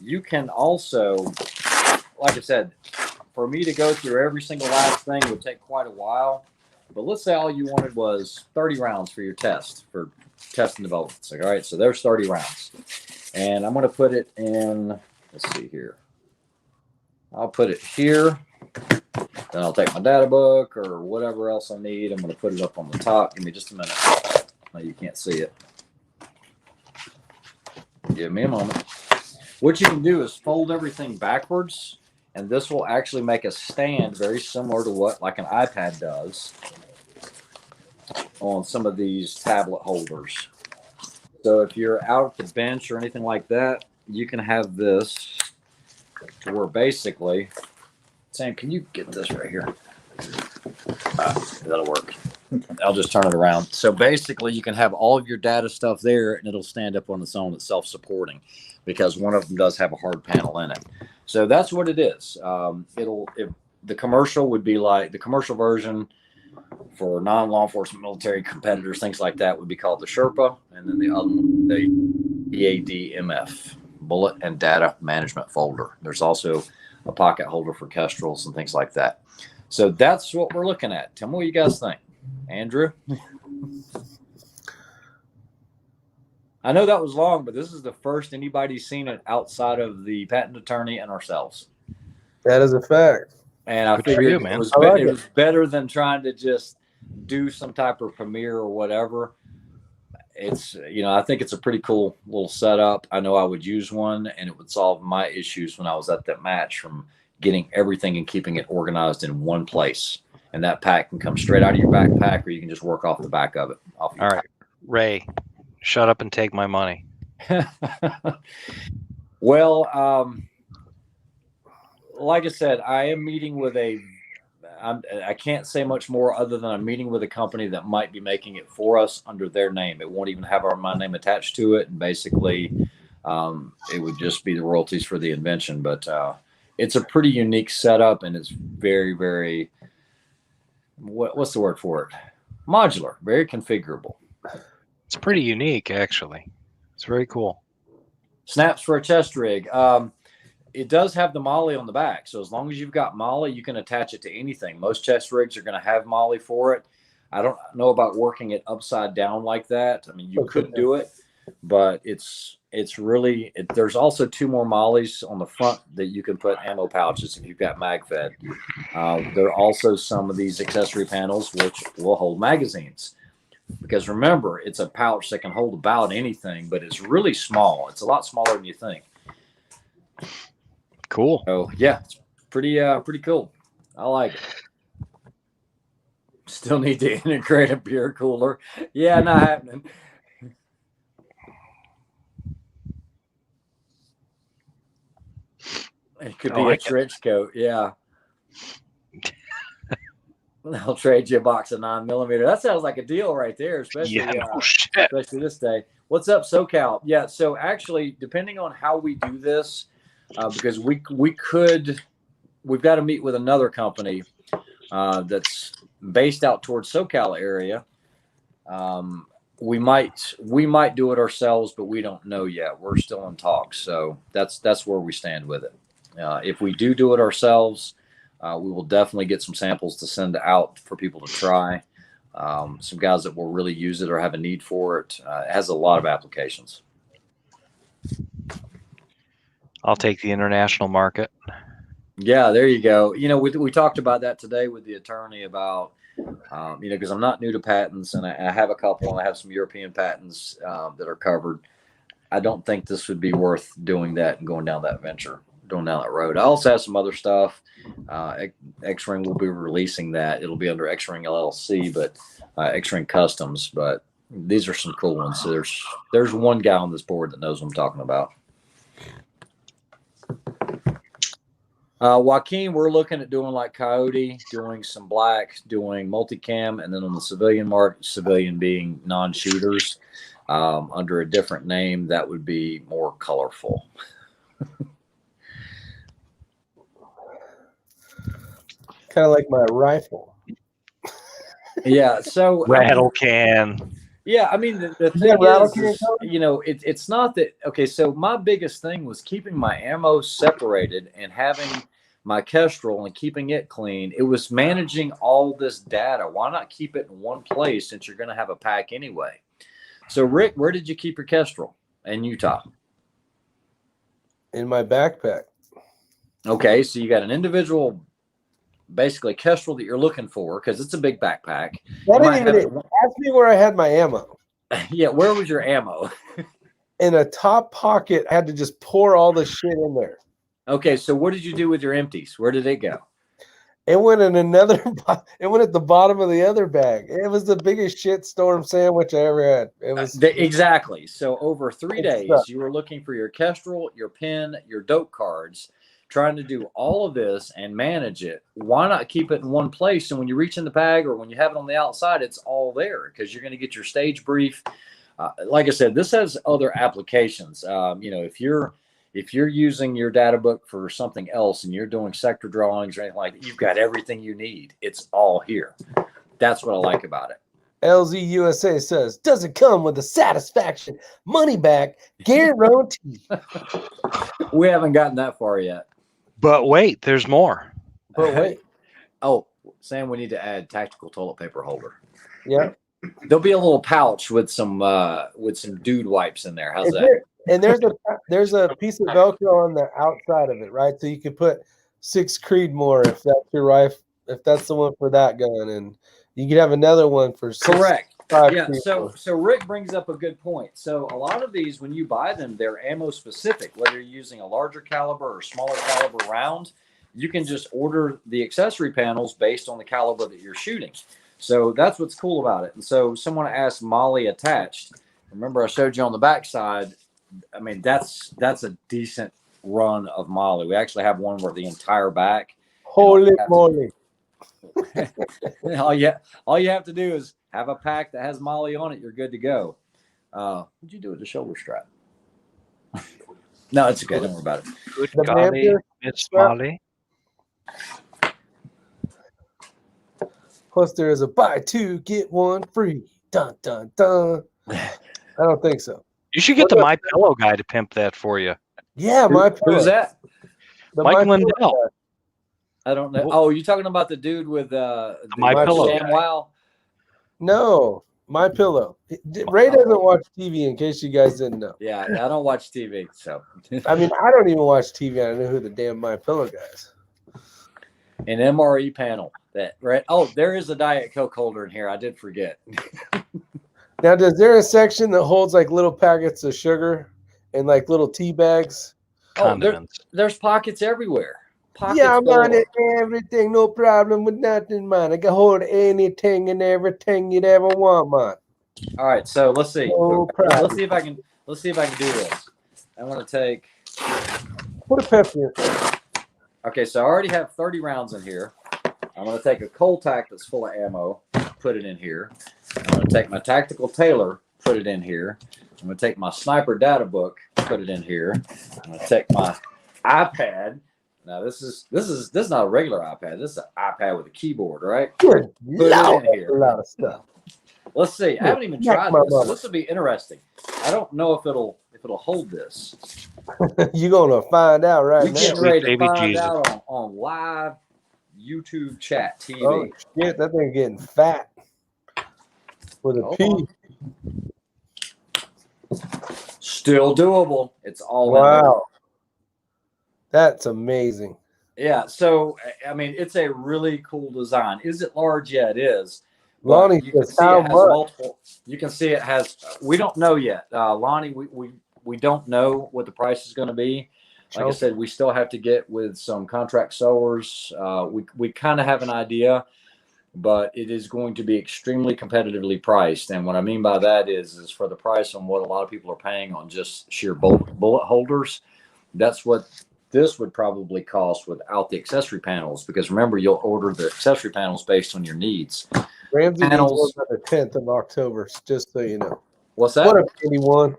you can also, like I said, for me to go through every single last thing would take quite a while. But let's say all you wanted was 30 rounds for your test, for test and development. It's like, all right, so there's 30 rounds. And I'm going to put it in, let's see here. I'll put it here. Then I'll take my data book or whatever else I need. I'm going to put it up on the top. Give me just a minute. No, you can't see it. Give me a moment. What you can do is fold everything backwards, and this will actually make a stand very similar to what like an iPad does on some of these tablet holders. So if you're out at the bench or anything like that, you can have this to where basically, Sam, can you get this right here? That'll work. I'll just turn it around. So basically, you can have all of your data stuff there, and it'll stand up on its own. It's self-supporting because one of them does have a hard panel in it. So that's what it is. The commercial would be like the commercial version for non-law enforcement, military competitors, things like that would be called the Sherpa, and then the other one, the BADMF, Bullet and Data Management Folder. There's also a pocket holder for Kestrels and things like that. So that's what we're looking at. Tell me what you guys think. Andrew? I know that was long, but this is the first anybody's seen it outside of the patent attorney and ourselves. That is a fact. And I Good for figured you, man. it was better than trying to just do some type of premiere or whatever. It's, I think it's a pretty cool little setup. I know I would use one, and it would solve my issues when I was at that match from getting everything and keeping it organized in one place. And that pack can come straight out of your backpack, or you can just work off the back of it. All right, Ray, shut up and take my money. Well, like I said, I am meeting with I can't say much more other than I'm meeting with a company that might be making it for us under their name. It won't even have my name attached to it. And basically, it would just be the royalties for the invention. But it's a pretty unique setup, and it's very, very, what's the word for it? Modular, very configurable. It's pretty unique, actually. It's very cool. Snaps for a chest rig. It does have the MOLLE on the back. So as long as you've got MOLLE, you can attach it to anything. Most chest rigs are going to have MOLLE for it. I don't know about working it upside down like that. I mean, you could do it, but it's really, there's also 2 more MOLLEs on the front that you can put ammo pouches if you've got mag fed. There are also some of these accessory panels which will hold magazines. Because remember, it's a pouch that can hold about anything, but it's really small. It's a lot smaller than you think. Cool. So yeah, it's pretty cool. I like it. Still need to integrate a beer cooler. Yeah, not happening. It could be a trench coat. Yeah. I'll trade you a box of 9mm. That sounds like a deal right there, especially especially this day. What's up, SoCal? Yeah, so actually, depending on how we do this, because we've got to meet with another company that's based out towards SoCal area. We might do it ourselves, but we don't know yet. We're still in talks, so that's where we stand with it. If we do it ourselves, we will definitely get some samples to send out for people to try. Some guys that will really use it or have a need for it. It has a lot of applications. I'll take the international market. Yeah, there you go. You know, we talked about that today with the attorney about, because I'm not new to patents, and I have a couple, and I have some European patents that are covered. I don't think this would be worth doing that and going down that road. I also have some other stuff. X-Ring will be releasing that. It'll be under X-Ring LLC, but X-Ring Customs. But these are some cool ones. So there's one guy on this board that knows what I'm talking about. Joaquin, we're looking at doing like Coyote, doing some black, doing multicam, and then on the civilian market, civilian being non-shooters, under a different name that would be more colorful. Kind of like my rifle. Yeah. So Rattle can. yeah, I mean, the thing is, it's not that, okay, so my biggest thing was keeping my ammo separated and having my Kestrel and keeping it clean. It was managing all this data. Why not keep it in one place since you're going to have a pack anyway? So, Rick, where did you keep your Kestrel in Utah? In my backpack. Okay, so you got an individual, basically Kestrel that you're looking for because it's a big backpack. Ask me where I had my ammo. Yeah, where was your ammo? In a top pocket. I had to just pour all the shit in there. Okay, so what did you do with your empties? Where did it go? It went in another. It went at the bottom of the other bag. It was the biggest shitstorm sandwich I ever had. It was exactly. So over 3 days, sucked. you were looking for your Kestrel, your pin, your dope cards, trying to do all of this and manage it. Why not keep it in one place? And when you reach in the bag or when you have it on the outside, it's all there because you're going to get your stage brief. Like I said, this has other applications. If you're using your data book for something else and you're doing sector drawings or anything like that, you've got everything you need. It's all here. That's what I like about it. LZ USA says, doesn't come with the satisfaction, money back, guarantee. We haven't gotten that far yet. But wait, there's more. But wait. Oh, Sam, we need to add tactical toilet paper holder. Yeah. There'll be a little pouch with some dude wipes in there. How's that? And there's a piece of Velcro on the outside of it, right? So you can put 6 Creedmoor if that's your rifle, if that's the one for that gun, and you can have another one for 6. Correct. Yeah. Creedmoor. So Rick brings up a good point. So a lot of these, when you buy them, they're ammo specific. Whether you're using a larger caliber or smaller caliber round, you can just order the accessory panels based on the caliber that you're shooting. So that's what's cool about it. And so someone asked Molly attached. Remember I showed you on the backside. I mean, that's a decent run of Molly. We actually have one where the entire back. Holy moly. All you have to do is have a pack that has Molly on it. You're good to go. What'd you do with the shoulder strap? No, it's okay. Don't worry about it. Good golly, Miss Molly. Plus, there is a buy 2, get 1 free. Dun, dun, dun. I don't think so. You should get the My Pillow guy to pimp that for you. Yeah, Who's that? Mike Lindell. I don't know. Oh, you talking about the dude with the My Pillow? Wow. No, My Pillow. Ray doesn't watch TV. In case you guys didn't know. Yeah, I don't watch TV, so. I mean, I don't even watch TV. I don't know who the damn My Pillow guy is. An MRE panel. That right? Oh, there is a Diet Coke holder in here. I did forget. Now, is there a section that holds like little packets of sugar and like little tea bags? Oh, there's pockets everywhere. Pockets yeah, man, everything, no problem with nothing, man. I can hold anything and everything you'd ever want, man. All right, so let's see. No Let's see if I can do this. I want to take. Put a pepper in. Okay, so I already have 30 rounds in here. I'm going to take a Coltac that's full of ammo, put it in here. I'm going to take my Tactical Tailor, put it in here. I'm going to take my sniper data book, put it in here. I'm going to take my iPad. Now this is not a regular iPad. This is an iPad with a keyboard, right? Good Put it Lord, in here. a lot of stuff. Let's see. I haven't even Smack tried my this. So mama. this will be interesting. I don't know if it'll hold this. You're gonna find out right We're now. getting ready to Baby find Jesus. out on live YouTube chat TV. Oh shit, that thing getting fat with a Hold P. on. Still doable. It's all in there. Wow, that's amazing. Yeah. So I mean, it's a really cool design. Is it large? Yeah, it is. But Lonnie you can says, see "How it has much?" multiple. You can see it has. We don't know yet, Lonnie. We don't know what the price is going to be. Like I said, we still have to get with some contract sewers. We kind of have an idea, but it is going to be extremely competitively priced. And what I mean by that is for the price on what a lot of people are paying on just sheer bullet holders. That's what this would probably cost without the accessory panels. Because remember, you'll order the accessory panels based on your needs. Ramsey needs Panels. one by the 10th of October, just so you know. What's that? What up, 81?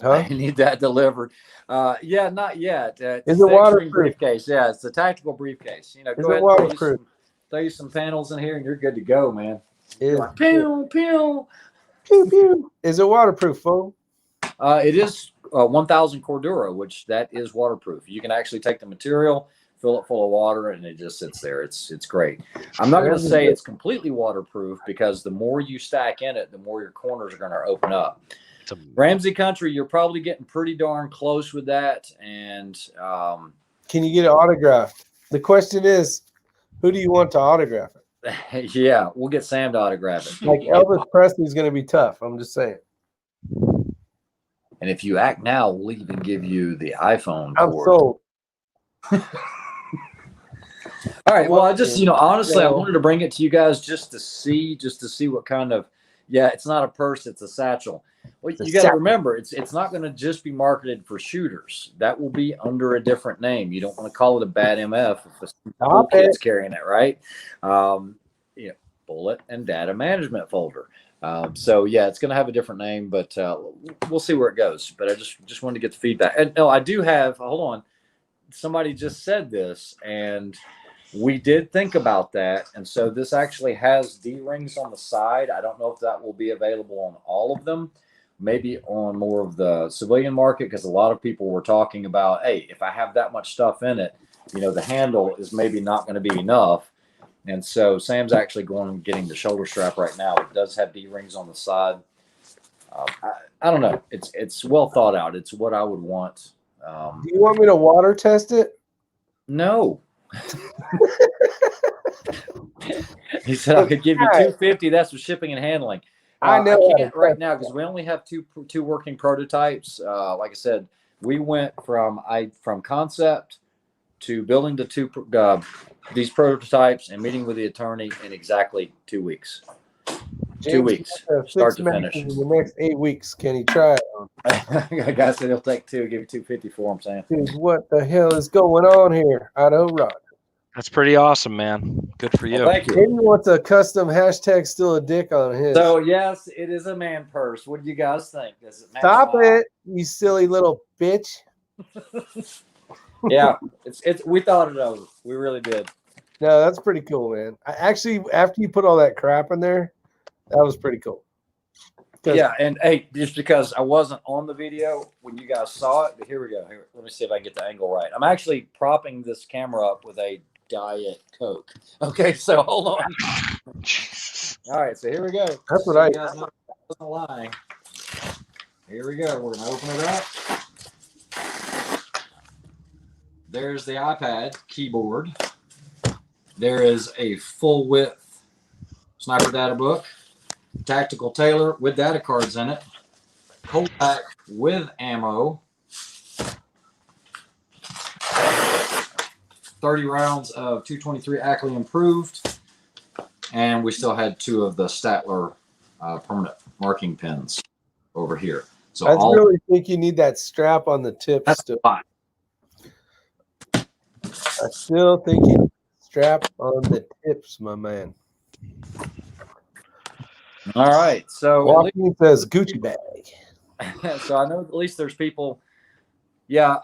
Huh? I need that delivered. Yeah, not yet. Is it waterproof? Briefcase? Yeah, it's a tactical briefcase. You know, Is go it ahead and waterproof? throw you some panels in here, and you're good to go, man. Is, Like, pew pew. pew, pew. Is it waterproof, folks? It is 1,000 Cordura, which that is waterproof. You can actually take the material, fill it full of water, and it just sits there. It's great. I'm not going to say it's completely waterproof because the more you stack in it, the more your corners are going to open up. Ramsey Country, you're probably getting pretty darn close with that. And can you get it autographed? The question is, who do you want to autograph it? yeah, we'll get Sam to autograph it. Like Elvis Presley's going to be tough. I'm just saying. And if you act now, we'll even give you the iPhone I'm cord. sold. All right. Well, I just, honestly, I Yeah. wanted to bring it to you guys just to see what kind of, it's not a purse, it's a satchel. Well, you got to remember, it's not going to just be marketed for shooters. That will be under a different name. You don't want to call it a bad MF if a cool kid's carrying it, right? Bullet and data management folder. So yeah, it's going to have a different name, but we'll see where it goes. But I just wanted to get the feedback. And no, I do have. Hold on, somebody just said this, and we did think about that. And so this actually has D-rings on the side. I don't know if that will be available on all of them. Maybe on more of the civilian market, because a lot of people were talking about, hey, if I have that much stuff in it, the handle is maybe not going to be enough. And so Sam's actually going and getting the shoulder strap right now. It does have D-rings on the side. I don't know. It's well thought out. It's what I would want. Do you want me to water test it? No. He said I could give you $250. That's for shipping and handling. I know. I can't right now because we only have two working prototypes. Like I said, we went from concept to building the these prototypes and meeting with the attorney in exactly 2 weeks. James, 2 weeks, start to finish. In the next 8 weeks, can he try it? Guy said he'll take two. Give you $250 for him, Sam. Dude, what the hell is going on here? Idaho Rock. That's pretty awesome, man. Good for you. Well, thank you. Maybe wants a custom hashtag still a dick on his. So yes, it is a man purse. What do you guys think? Does it match Stop my- it, you silly little bitch. Yeah, it's. We thought it over. We really did. No, that's pretty cool, man. I actually, after you put all that crap in there, that was pretty cool. Yeah, and hey, just because I wasn't on the video when you guys saw it, but here we go. Here, let me see if I can get the angle right. I'm actually propping this camera up with a Diet Coke. Okay, so hold on. Jesus. All right, so here we go. That's what So I- you guys know I wasn't lying. Here we go. We're gonna open it up. There's the iPad keyboard. There is a full width sniper data book, tactical Taylor with data cards in it, hold back with ammo, 30 rounds of 223 Ackley improved, and we still had 2 of the Statler permanent marking pins over here. So I all really think you need that strap on the tip that's still. fine. I still think you need strap on the tips, my man. All right. So Joaquin says Gucci bag. so I know at least there's people. Yeah.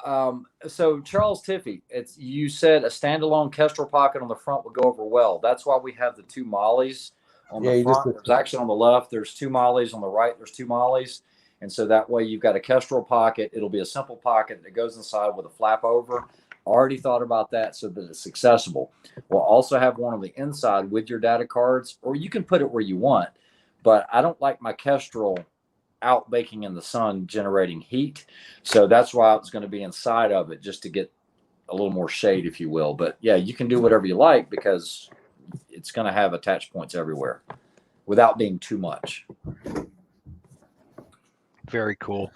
So Charles Tiffy, you said a standalone Kestrel pocket on the front would go over well. That's why we have the two mollies on the front. There's actually on the left, there's two mollies. On the right, there's two mollies. And so that way you've got a Kestrel pocket. It'll be a simple pocket that goes inside with a flap over. Already thought about that so that it's accessible. We'll also have one on the inside with your data cards, or you can put it where you want. But I don't like my Kestrel out baking in the sun generating heat. So that's why it's going to be inside of it just to get a little more shade, if you will. But yeah, you can do whatever you like because it's going to have attach points everywhere without being too much. Very cool.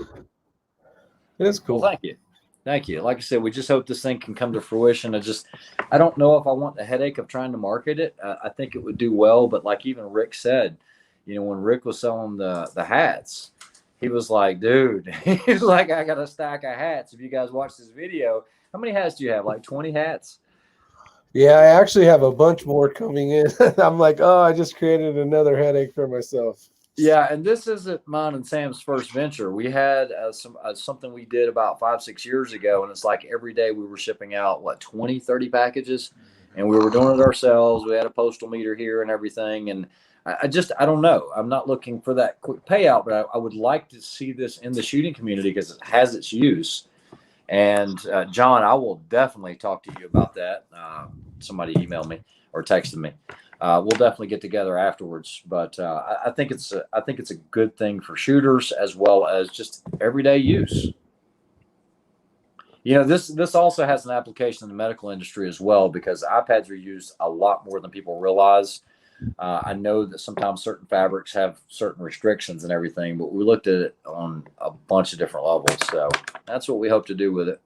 It is cool. Well, thank you. Thank you. Like I said, we just hope this thing can come to fruition. I don't know if I want the headache of trying to market it. I think it would do well, but like even Rick said, when Rick was selling the hats, he was like, dude, he's like, I got a stack of hats. If you guys watch this video, how many hats do you have? Like 20 hats? Yeah, I actually have a bunch more coming in. I'm like, oh, I just created another headache for myself. Yeah, and this isn't mine and Sam's first venture. We had something we did about 5-6 years ago, and it's like every day we were shipping out, 20, 30 packages, and we were doing it ourselves. We had a postal meter here and everything, and I don't know. I'm not looking for that quick payout, but I would like to see this in the shooting community because it has its use. And John, I will definitely talk to you about that. Somebody emailed me or texted me. We'll definitely get together afterwards, but I think it's a good thing for shooters as well as just everyday use. This also has an application in the medical industry as well because iPads are used a lot more than people realize. I know that sometimes certain fabrics have certain restrictions and everything, but we looked at it on a bunch of different levels. So that's what we hope to do with it.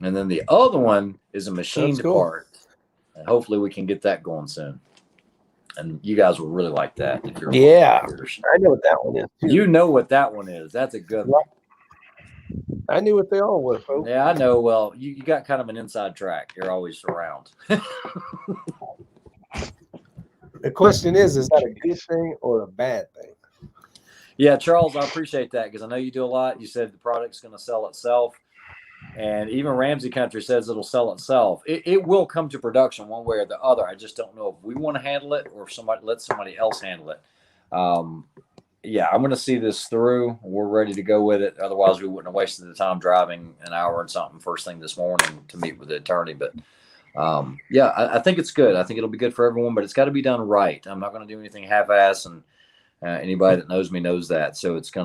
And then the other one is a machined part. And hopefully we can get that going soon. And you guys will really like that. If you're I know what that one is. Too. You know what that one is. That's a good one. I knew what they all were, folks. Yeah, I know. Well, you got kind of an inside track. You're always around. The question is that a good thing or a bad thing? Yeah, Charles, I appreciate that because I know you do a lot. You said the product's going to sell itself. And even Ramsey Country says it'll sell itself. It will come to production one way or the other. I just don't know if we want to handle it or if somebody else handle it. Yeah, I'm going to see this through. We're ready to go with it. Otherwise, we wouldn't have wasted the time driving an hour and something first thing this morning to meet with the attorney. But yeah, I think it's good. I think it'll be good for everyone, but it's got to be done right. I'm not going to do anything half-ass, and anybody that knows me knows that. So it's got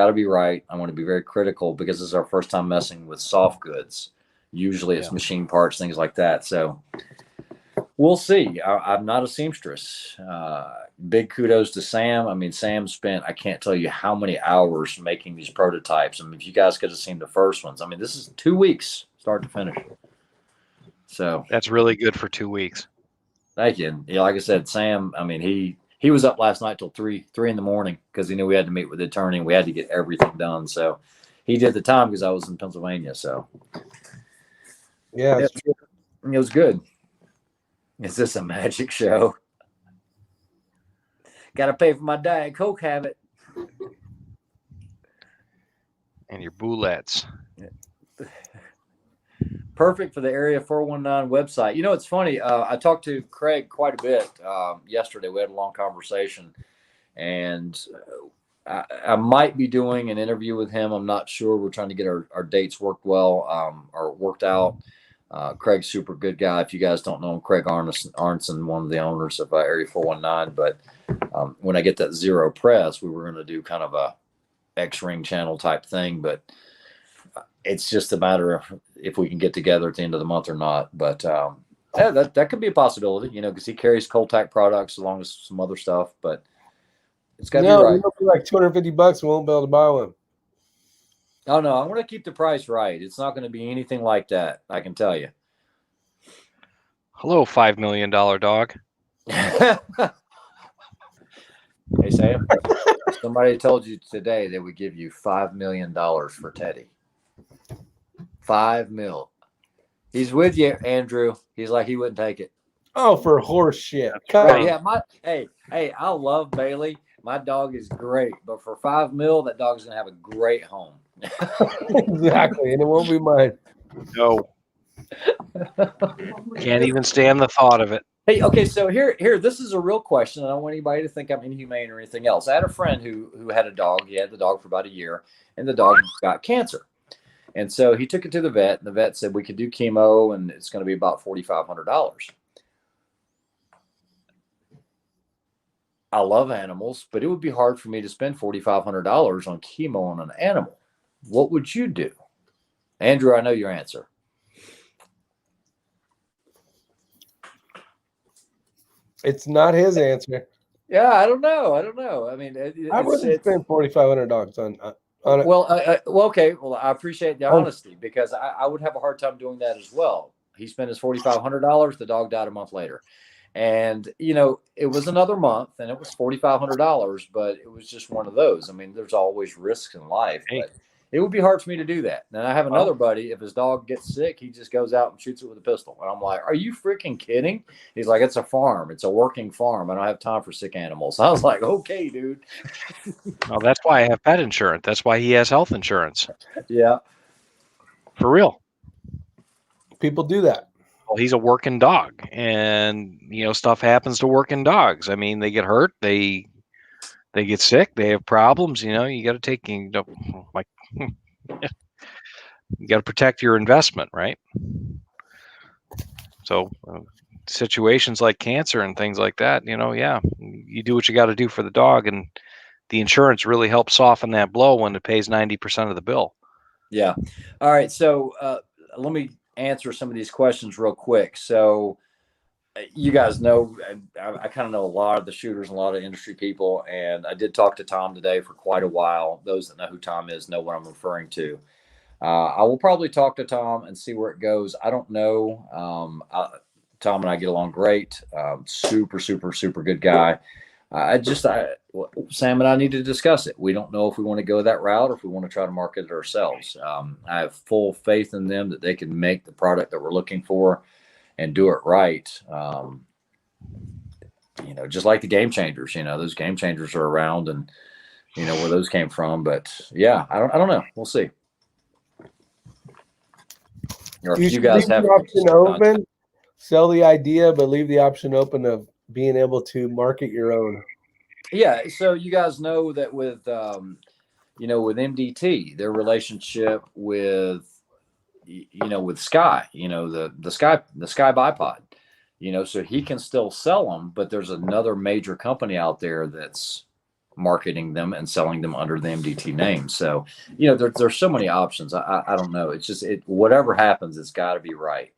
to be right. I want to be very critical because this is our first time messing with soft goods. Usually it's machine parts, things like that. So we'll see. I'm not a seamstress. Big kudos to Sam. I mean, Sam spent, I can't tell you how many hours making these prototypes. I mean, if you guys could have seen the first ones, I mean, this is 2 weeks start to finish. So that's really good for 2 weeks. Thank you. And like I said, Sam, I mean, he was up last night till 3 in the morning because he knew we had to meet with the attorney and we had to get everything done. So he did the time because I was in Pennsylvania. So yeah, it was good. Is this a magic show? Got to pay for my Diet Coke habit. And your boulettes. Perfect for the Area 419 website. It's funny. I talked to Craig quite a bit yesterday. We had a long conversation, and I might be doing an interview with him. I'm not sure. We're trying to get our dates worked well or worked out. Craig's super good guy. If you guys don't know him, Craig Arnson, one of the owners of Area 419. But when I get that Zero Press, we were going to do kind of a X-Ring channel type thing, but it's just a matter of if we can get together at the end of the month or not. But yeah, that could be a possibility, because he carries Coltac products along with some other stuff. But it's got to be right. For like $250, we won't be able to buy one. Oh no, I'm going to keep the price right. It's not going to be anything like that. I can tell you. Hello, $5 million dog. Hey Sam, somebody told you today they would give you $5 million for Teddy. $5 million. He's with you, Andrew. He's like he wouldn't take it. Oh, for horse shit. Right, yeah, hey, I love Bailey. My dog is great, but for $5 million, that dog's gonna have a great home. Exactly, and it won't be mine. No. Can't even stand the thought of it. Hey, okay, so here, this is a real question. I don't want anybody to think I'm inhumane or anything else. I had a friend who had a dog. He had the dog for about a year, and the dog got cancer. And so he took it to the vet, and the vet said we could do chemo, and it's going to be about $4,500. I love animals, but it would be hard for me to spend $4,500 on chemo on an animal. What would you do? Andrew, I know your answer. It's not his answer. Yeah, I don't know. I mean, I wouldn't spend $4,500 on it. Well, okay. Well, I appreciate the honesty because I would have a hard time doing that as well. He spent his $4,500. The dog died a month later. And, it was another month and it was $4,500, but it was just one of those. I mean, there's always risks in life, but it would be hard for me to do that. And I have another buddy, if his dog gets sick, he just goes out and shoots it with a pistol. And I'm like, are you freaking kidding? He's like, it's a farm. It's a working farm. I don't have time for sick animals. I was like, okay, dude. Well, that's why I have pet insurance. That's why he has health insurance. Yeah. For real. People do that. Well, he's a working dog, and stuff happens to working dogs. I mean, they get hurt, they get sick, they have problems. You got to take you got to protect your investment, right? So situations like cancer and things like that, you do what you got to do for the dog, and the insurance really helps soften that blow when it pays 90% of the bill. Yeah. All right. So let me answer some of these questions real quick. So you guys know, I kind of know a lot of the shooters and a lot of industry people, and I did talk to Tom today for quite a while. Those that know who Tom is know what I'm referring to. I will probably talk to Tom and see where it goes. I don't know. Tom and I get along great. Super, super, super good guy. Sam and I need to discuss it. We don't know if we want to go that route or if we want to try to market it ourselves. I have full faith in them that they can make the product that we're looking for and do it right. Just like the Game Changers, those Game Changers are around and where those came from, but yeah, I don't know. We'll see. Or if you guys have the option open, sell the idea, but leave the option open of being able to market your own. Yeah. So you guys know that with, with MDT, their relationship with Sky, the Sky bipod, so he can still sell them, but there's another major company out there that's marketing them and selling them under the MDT name. So, there's so many options. I don't know. It's just, whatever happens, it's got to be right.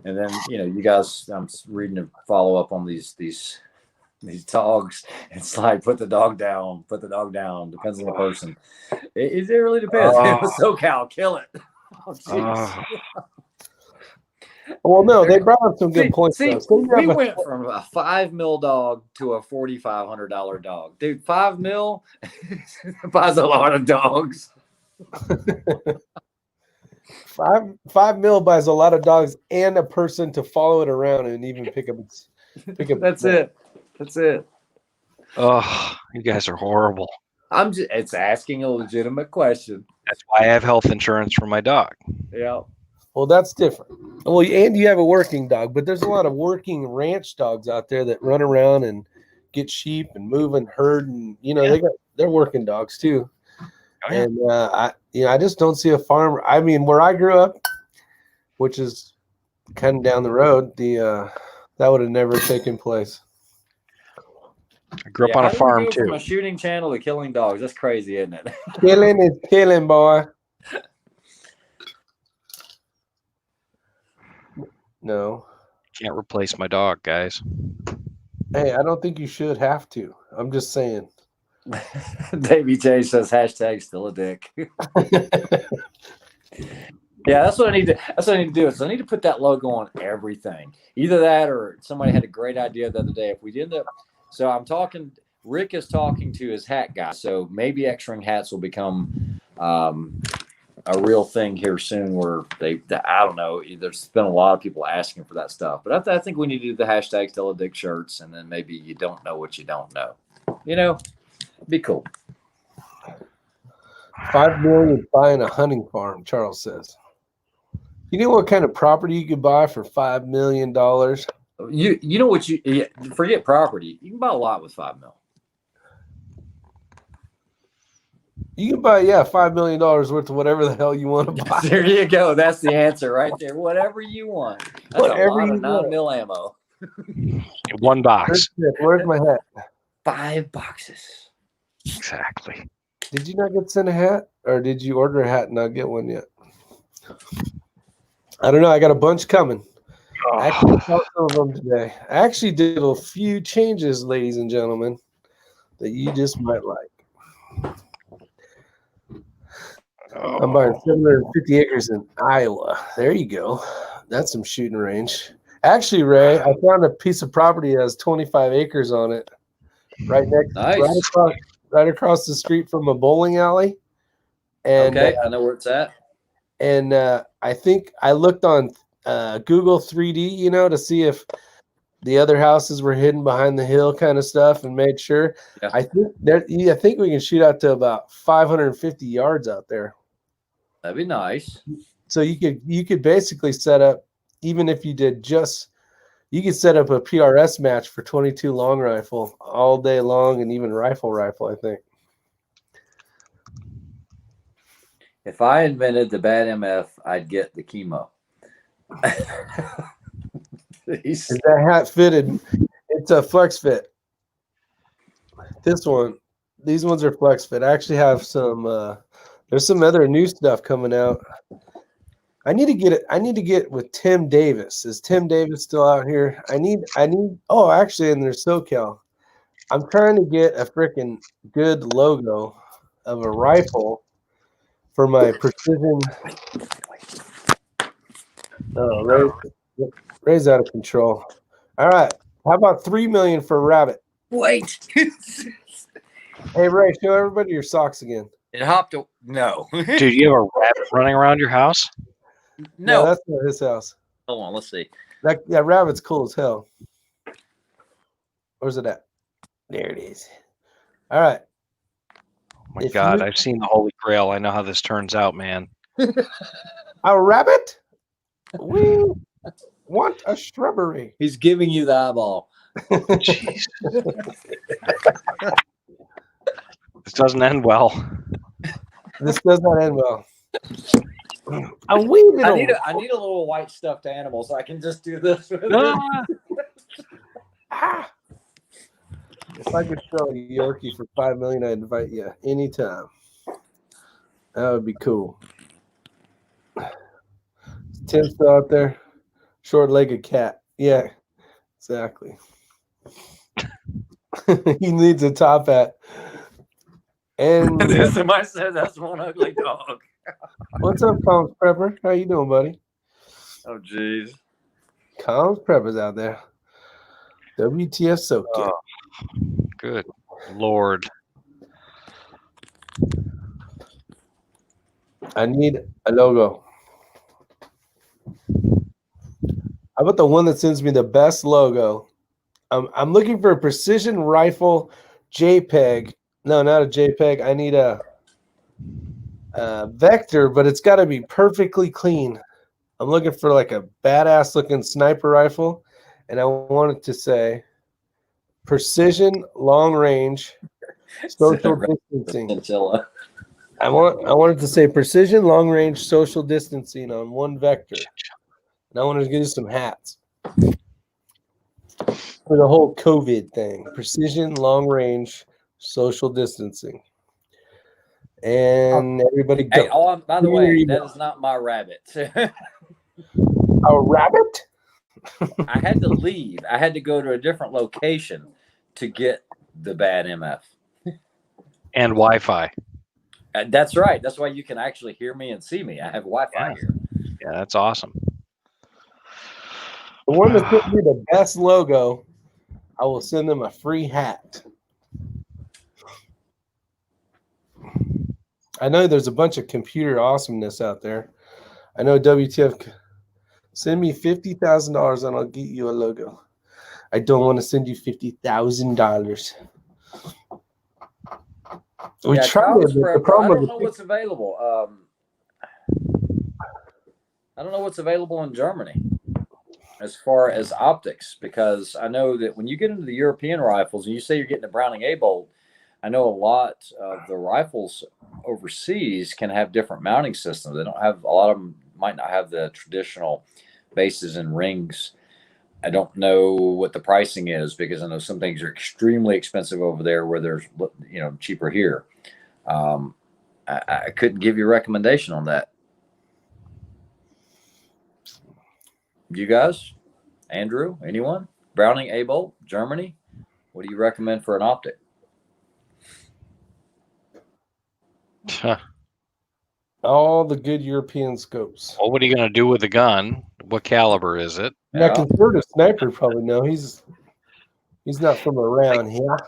And then, you guys, I'm reading a follow up on these dogs. It's like, put the dog down, depends on the person. It really depends. SoCal, kill it. Oh, well, no, they brought up some good points. We went from a $5 million dog to a $4,500 dog. Dude, $5 million buys a lot of dogs. $5 million buys a lot of dogs and a person to follow it around and even pick up. That's it. Oh, you guys are horrible. It's asking a legitimate question. That's why I have health insurance for my dog. Yeah. Well, that's different. Well, and you have a working dog, but there's a lot of working ranch dogs out there that run around and get sheep and move and herd, and they're working dogs too. Oh, yeah. And I just don't see a farm. I mean, where I grew up, which is kind of down the road, that would have never taken place. I grew up on a farm too. From a shooting channel to killing dogs. That's crazy, isn't it? Killing is killing, boy. No. Can't replace my dog, guys. Hey, I don't think you should have to. I'm just saying. Davey J says #still a dick. Yeah, that's what I need to do. Is I need to put that logo on everything. Either that or somebody had a great idea the other day. If we did that, so Rick is talking to his hat guy. So maybe X-Ring hats will become a real thing here soon where I don't know, there's been a lot of people asking for that stuff, but I think we need to do the hashtag Still a Dick shirts, and then maybe you don't know what you don't know. Be cool. 5 million buying a hunting farm, Charles says. You know what kind of property you could buy for $5 million? You know what forget property. You can buy a lot with $5 million. You can buy, $5 million worth of whatever the hell you want to buy. There you go. That's the answer right there. Whatever you want. That's Whatever a lot you of 9mm ammo. One box. Where's my hat? 5 boxes. Exactly. Did you not get sent a hat? Or did you order a hat and not get one yet? I don't know. I got a bunch coming. I actually saw some of them today. I actually did a few changes, ladies and gentlemen, that you just might like. I'm buying 750 acres in Iowa. There you go. That's some shooting range. Actually, Ray, I found a piece of property that has 25 acres on it, right across the street from a bowling alley. And Okay, I know where it's at. And I think I looked on Google 3D, to see if the other houses were hidden behind the hill, kind of stuff, and made sure. Yeah. I think we can shoot out to about 550 yards out there. That'd be nice. So you could basically set up, even if you did you could set up a PRS match for 22 long rifle all day long, and even rifle, I think. If I invented the bad MF, I'd get the chemo. Is that hat fitted? It's a flex fit. These ones are flex fit. I actually have some. There's some other new stuff coming out. I need to get with Tim Davis. Is Tim Davis still out here? Oh, actually, and there's SoCal. I'm trying to get a freaking good logo of a rifle for my precision. Oh, Ray's out of control. All right. How about 3 million for Rabbit? Wait. Hey, Ray, show everybody your socks again. It hopped. No. Dude, you have a rabbit running around your house? No. That's not his house. Hold on. Let's see. That rabbit's cool as hell. Where's it at? There it is. All right. Oh my God, I've seen the Holy Grail. I know how this turns out, man. A rabbit? We want a shrubbery. He's giving you the eyeball. Jeez. This doesn't end well. This does not end well. I need a little white stuffed animal so I can just do this with it. If I could sell a Yorkie for $5 million, I'd invite you anytime. That would be cool. Tim's still out there. Short-legged cat. Yeah, exactly. He needs a top hat. And Somebody said that's one ugly dog. what's up, Combs Prepper? How you doing, buddy? Oh, jeez. Combs Prepper's out there. WTF SoCal. Oh, good Lord. I need a logo. How about the one that sends me the best logo? I'm looking for a precision rifle JPEG. No, not a JPEG. I need a vector, but it's got to be perfectly clean. I'm looking for like a badass looking sniper rifle, and I want it to say precision, long range, social distancing. I want it to say precision, long range, social distancing on one vector. And I want to give you some hats for the whole COVID thing. Precision, long range, social distancing. And everybody go. Hey, by the way, that is not my rabbit. A rabbit? I had to leave. I had to go to a different location to get the bad MF. And Wi-Fi. That's right. That's why you can actually hear me and see me. I have Wi-Fi here. Yeah, that's awesome. The one that gives me the best logo, I will send them a free hat. I know there's a bunch of computer awesomeness out there. I know WTF. Send me $50,000 and I'll get you a logo. I don't want to send you $50,000. We Yeah, tried Kyle's it. But Pro- the problem I don't with know what's available. I don't know what's available in Germany as far as optics, because I know that when you get into the European rifles and you say you're getting a Browning A-bolt, I know a lot of the rifles overseas can have different mounting systems. They don't have, a lot of them might not have the traditional bases and rings. I don't know what the pricing is, because I know some things are extremely expensive over there where there's, cheaper here. I couldn't give you a recommendation on that. You guys, Andrew, anyone? Browning A-bolt, Germany. What do you recommend for an optic? all the good European scopes. Well, what are you going to do with the gun? What caliber is it? Yeah, Yeah. conservative sniper probably know. He's not from around here.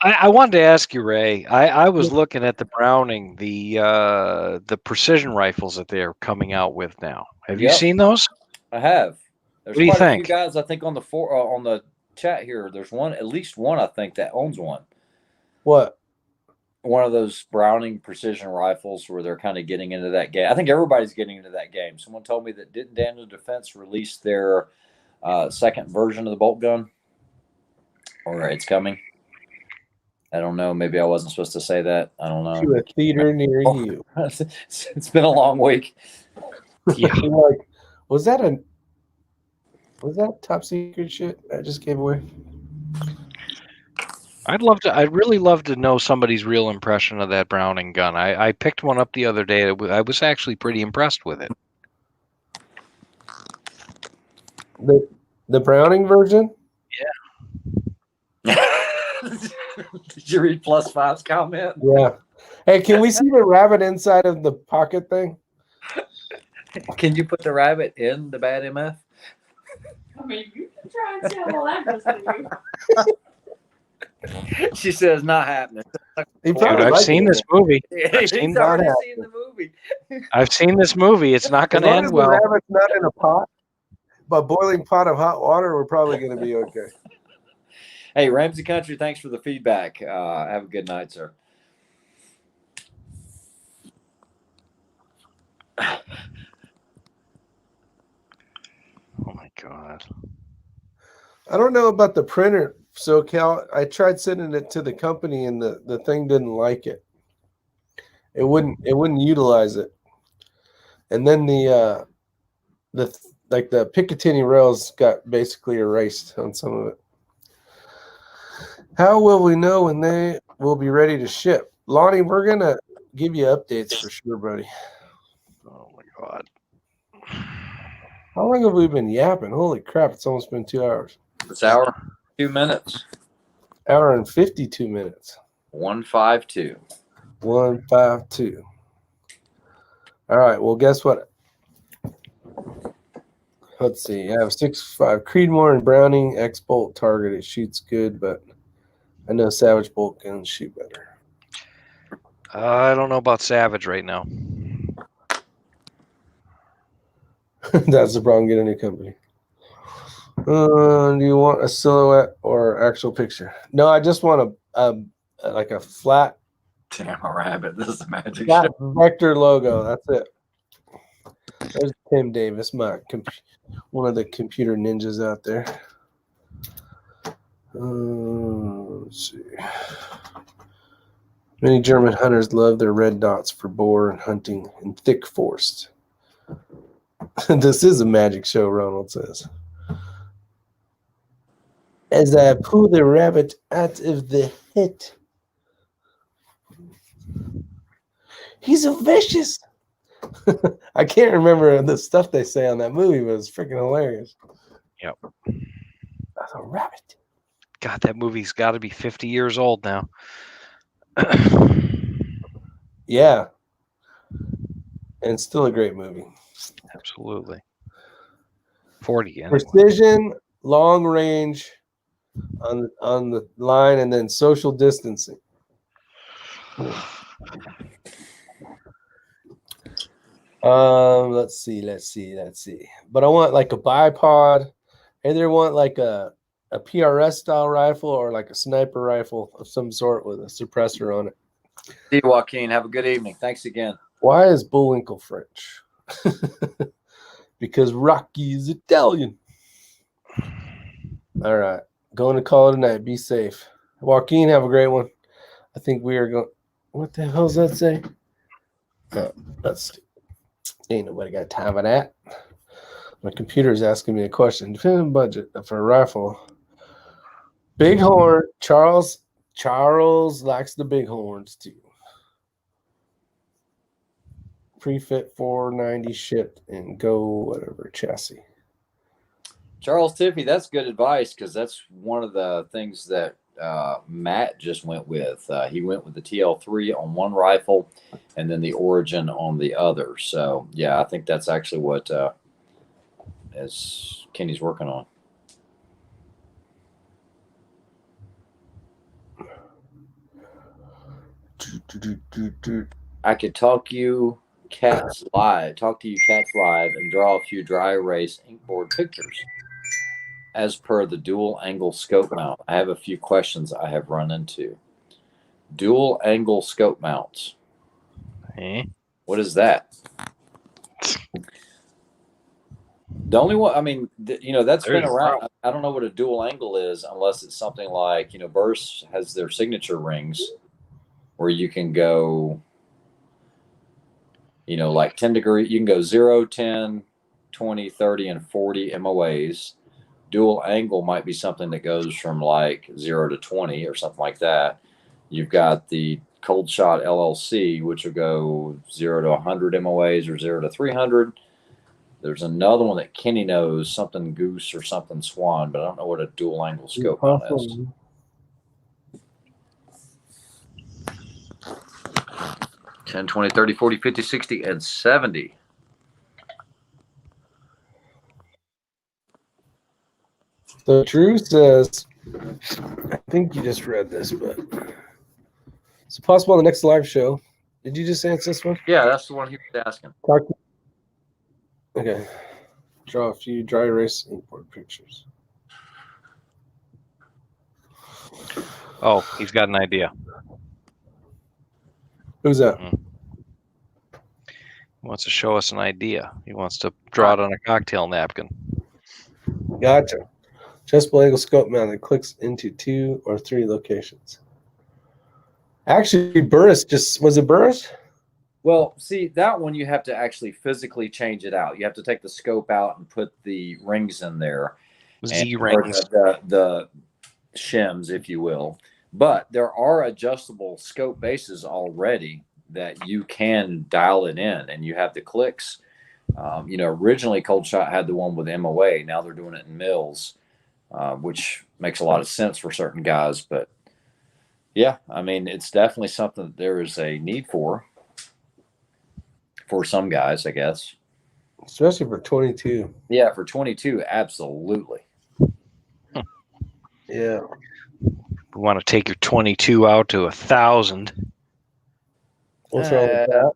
I wanted to ask you, Ray. I was looking at the Browning, the precision rifles that they're coming out with now. Have you Yep. seen those? I have. There's What do you quite a few think? guys, I think, on the chat here. There's at least one, I think, that owns one. What? One of those Browning precision rifles where they're kind of getting into that game. I think everybody's getting into that game. Someone told me that didn't Daniel Defense release their second version of the bolt gun, or it's coming. I don't know. Maybe I wasn't supposed to say that. I don't know. To a theater near you. It's been a long week. Yeah. Like, was that top secret shit I just gave away? I'd really love to know somebody's real impression of that Browning gun. I picked one up the other day. I was actually pretty impressed with it. The Browning version? Did you read +5's comment? Yeah. Hey, can we see the rabbit inside of the pocket thing? Can you put the rabbit in the bad MF? I mean, you can try and see how well that goes for you. She says not happening. He Dude, probably I've liked seen it. this movie. He's seen already that. seen the movie. I've seen this movie. It's not As going to long end as the well. rabbit's not in a pot, but boiling pot of hot water, we're probably going to be okay. Hey, Ramsey Country, thanks for the feedback. Have a good night, sir. Oh my God. I don't know about the printer, SoCal. I tried sending it to the company, and the thing didn't like it. It wouldn't utilize it. And then the Picatinny rails got basically erased on some of it. How will we know when they will be ready to ship? Lonnie, we're gonna give you updates for sure, buddy. Oh my God. How long have we been yapping? Holy crap, it's almost been 2 hours. It's hour, 2 minutes. Hour and 52 minutes. 152. 152. All right, well, guess what? Let's see. I have 6.5 Creedmoor and Browning X bolt target. It shoots good, but I know Savage bolt guns shoot better. I don't know about Savage right now. That's the problem. Get a new company. Do you want a silhouette or actual picture? No, I just want like a flat Damn, a rabbit. This is a magic flat show. vector logo. That's it. There's Tim Davis, one of the computer ninjas out there. Let's see. Many German hunters love their red dots for boar and hunting in thick forest. This is a magic show, Ronald says. As I pull the rabbit out of the hat. He's so vicious. I can't remember the stuff they say on that movie, but it's freaking hilarious. Yep. That's a rabbit. God, that movie's got to be 50 years old now. Yeah. And it's still a great movie. Absolutely. 40. Precision, long range on the line, and then social distancing. Let's see. But I want like a bipod. Either want like a PRS style rifle or like a sniper rifle of some sort with a suppressor on it. See you, Joaquin. Have a good evening. Thanks again. Why is Bullwinkle French? Because Rocky is Italian. All right. Going to call it a night. Be safe. Joaquin, have a great one. I think we are going. What the hell does that say? That's ain't nobody got time for that. My computer is asking me a question. Definitive budget for a rifle. Bighorn. Charles likes the bighorns too. Pre-fit 490 shipped and go whatever chassis. Charles Tiffy, that's good advice because that's one of the things that Matt just went with. He went with the TL3 on one rifle and then the Origin on the other. So, yeah, I think that's actually what as Kenny's working on. I could talk to you cats live and draw a few dry erase inkboard pictures. As per the dual angle scope mount, I have a few questions I have run into. Dual angle scope mounts. Eh? What is that? The only one, I mean, that's been around. I don't know what a dual angle is unless it's something like, Burst has their signature rings where you can go, like 10 degree, you can go 0, 10, 20, 30, and 40 MOAs. Dual angle might be something that goes from like 0 to 20 or something like that. You've got the Cold Shot LLC, which will go 0 to 100 MOAs or 0 to 300. There's another one that Kenny knows, something Goose or something Swan, but I don't know what a dual angle scope mount is. 10, 20, 30, 40, 50, 60, and 70. So Drew says, I think you just read this, but it's possible on the next live show. Did you just answer this one? Yeah, that's the one he was asking. Okay. Draw a few dry erase import pictures. Oh, he's got an idea. Who's that? He wants to show us an idea. He wants to draw it on a cocktail napkin. Gotcha. Adjustable angle scope mount that clicks into 2 or 3 locations. Actually, Burris was it Burris? Well, see, that one you have to actually physically change it out. You have to take the scope out and put the rings in there. Z rings. The shims, if you will. But there are adjustable scope bases already that you can dial it in, and you have the clicks. Originally Cold Shot had the one with MOA. Now they're doing it in mils, which makes a lot of sense for certain guys. But yeah, I mean, it's definitely something that there is a need for some guys, I guess. Especially for 22. Yeah, for 22, absolutely. Yeah. We want to take your 22 out to 1,000. What's wrong with that?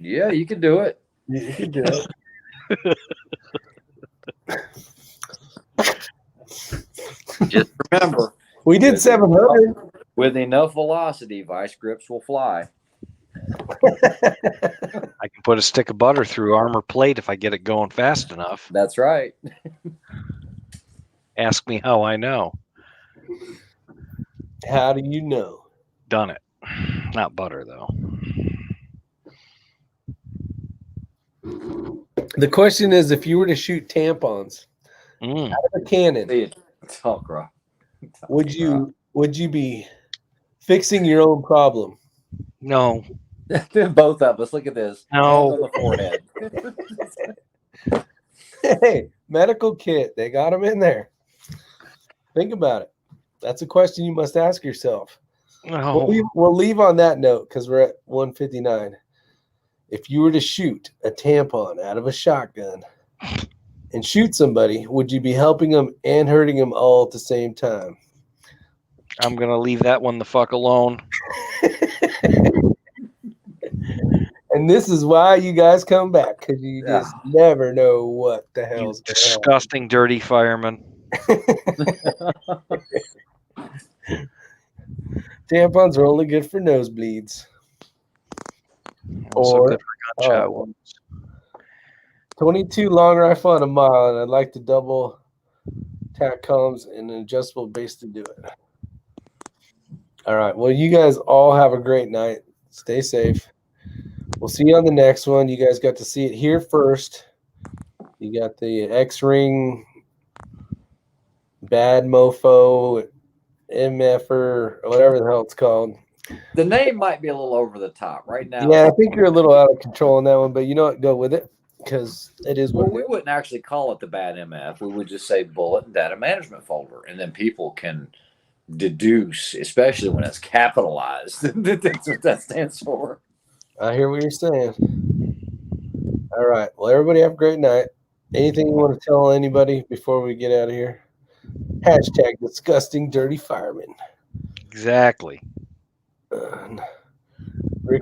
Yeah, you can do it. You can do it. Just remember, we did 700. With enough velocity, vice grips will fly. I can put a stick of butter through armor plate if I get it going fast enough. That's right. Ask me how I know. How do you know? Done it. Not butter, though. The question is, if you were to shoot tampons out of a cannon, would you be fixing your own problem? No. Both of us. Look at this. No. On the forehead. Hey, medical kit. They got them in there. Think about it. That's a question you must ask yourself. No. We'll leave on that note because we're at 1:59. If you were to shoot a tampon out of a shotgun and shoot somebody, would you be helping them and hurting them all at the same time? I'm going to leave that one the fuck alone. And this is why you guys come back, because you Yeah. just never know what the You hell's going disgusting, dirty fireman. on. Tampons are only good for nosebleeds. Also Or- good for gunshot oh. wounds. 22 long rifle at a mile, and I'd like to double tack columns and an adjustable base to do it. All right. Well, you guys all have a great night. Stay safe. We'll see you on the next one. You guys got to see it here first. You got the X-Ring Bad Mofo MF or whatever the hell it's called. The name might be a little over the top right now. Yeah, I think you're a little out of control on that one, but you know what? Go with it because it is Well, what we it is. wouldn't actually call it the bad MF. We would just say bullet and data management folder, and then people can deduce, especially when it's capitalized. That's what that stands for. I hear what you're saying. All right. Well, everybody have a great night. Anything you want to tell anybody before we get out of here? Hashtag disgusting dirty fireman. Exactly. Ricky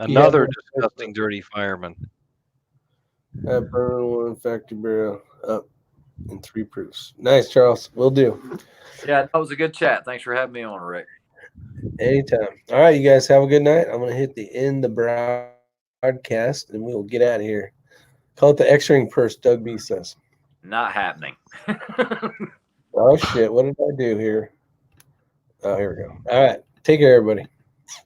Another had disgusting, dirty fireman. that burn one factory barrel up in 3 proofs. Nice, Charles. Will do. Yeah, that was a good chat. Thanks for having me on, Rick. Anytime. All right, you guys have a good night. I'm going to hit the end the broadcast and we will get out of here. Call it the X-Ring purse, Doug B says. Not happening. Oh, shit. What did I do here? Oh, here we go. All right. Take care, everybody.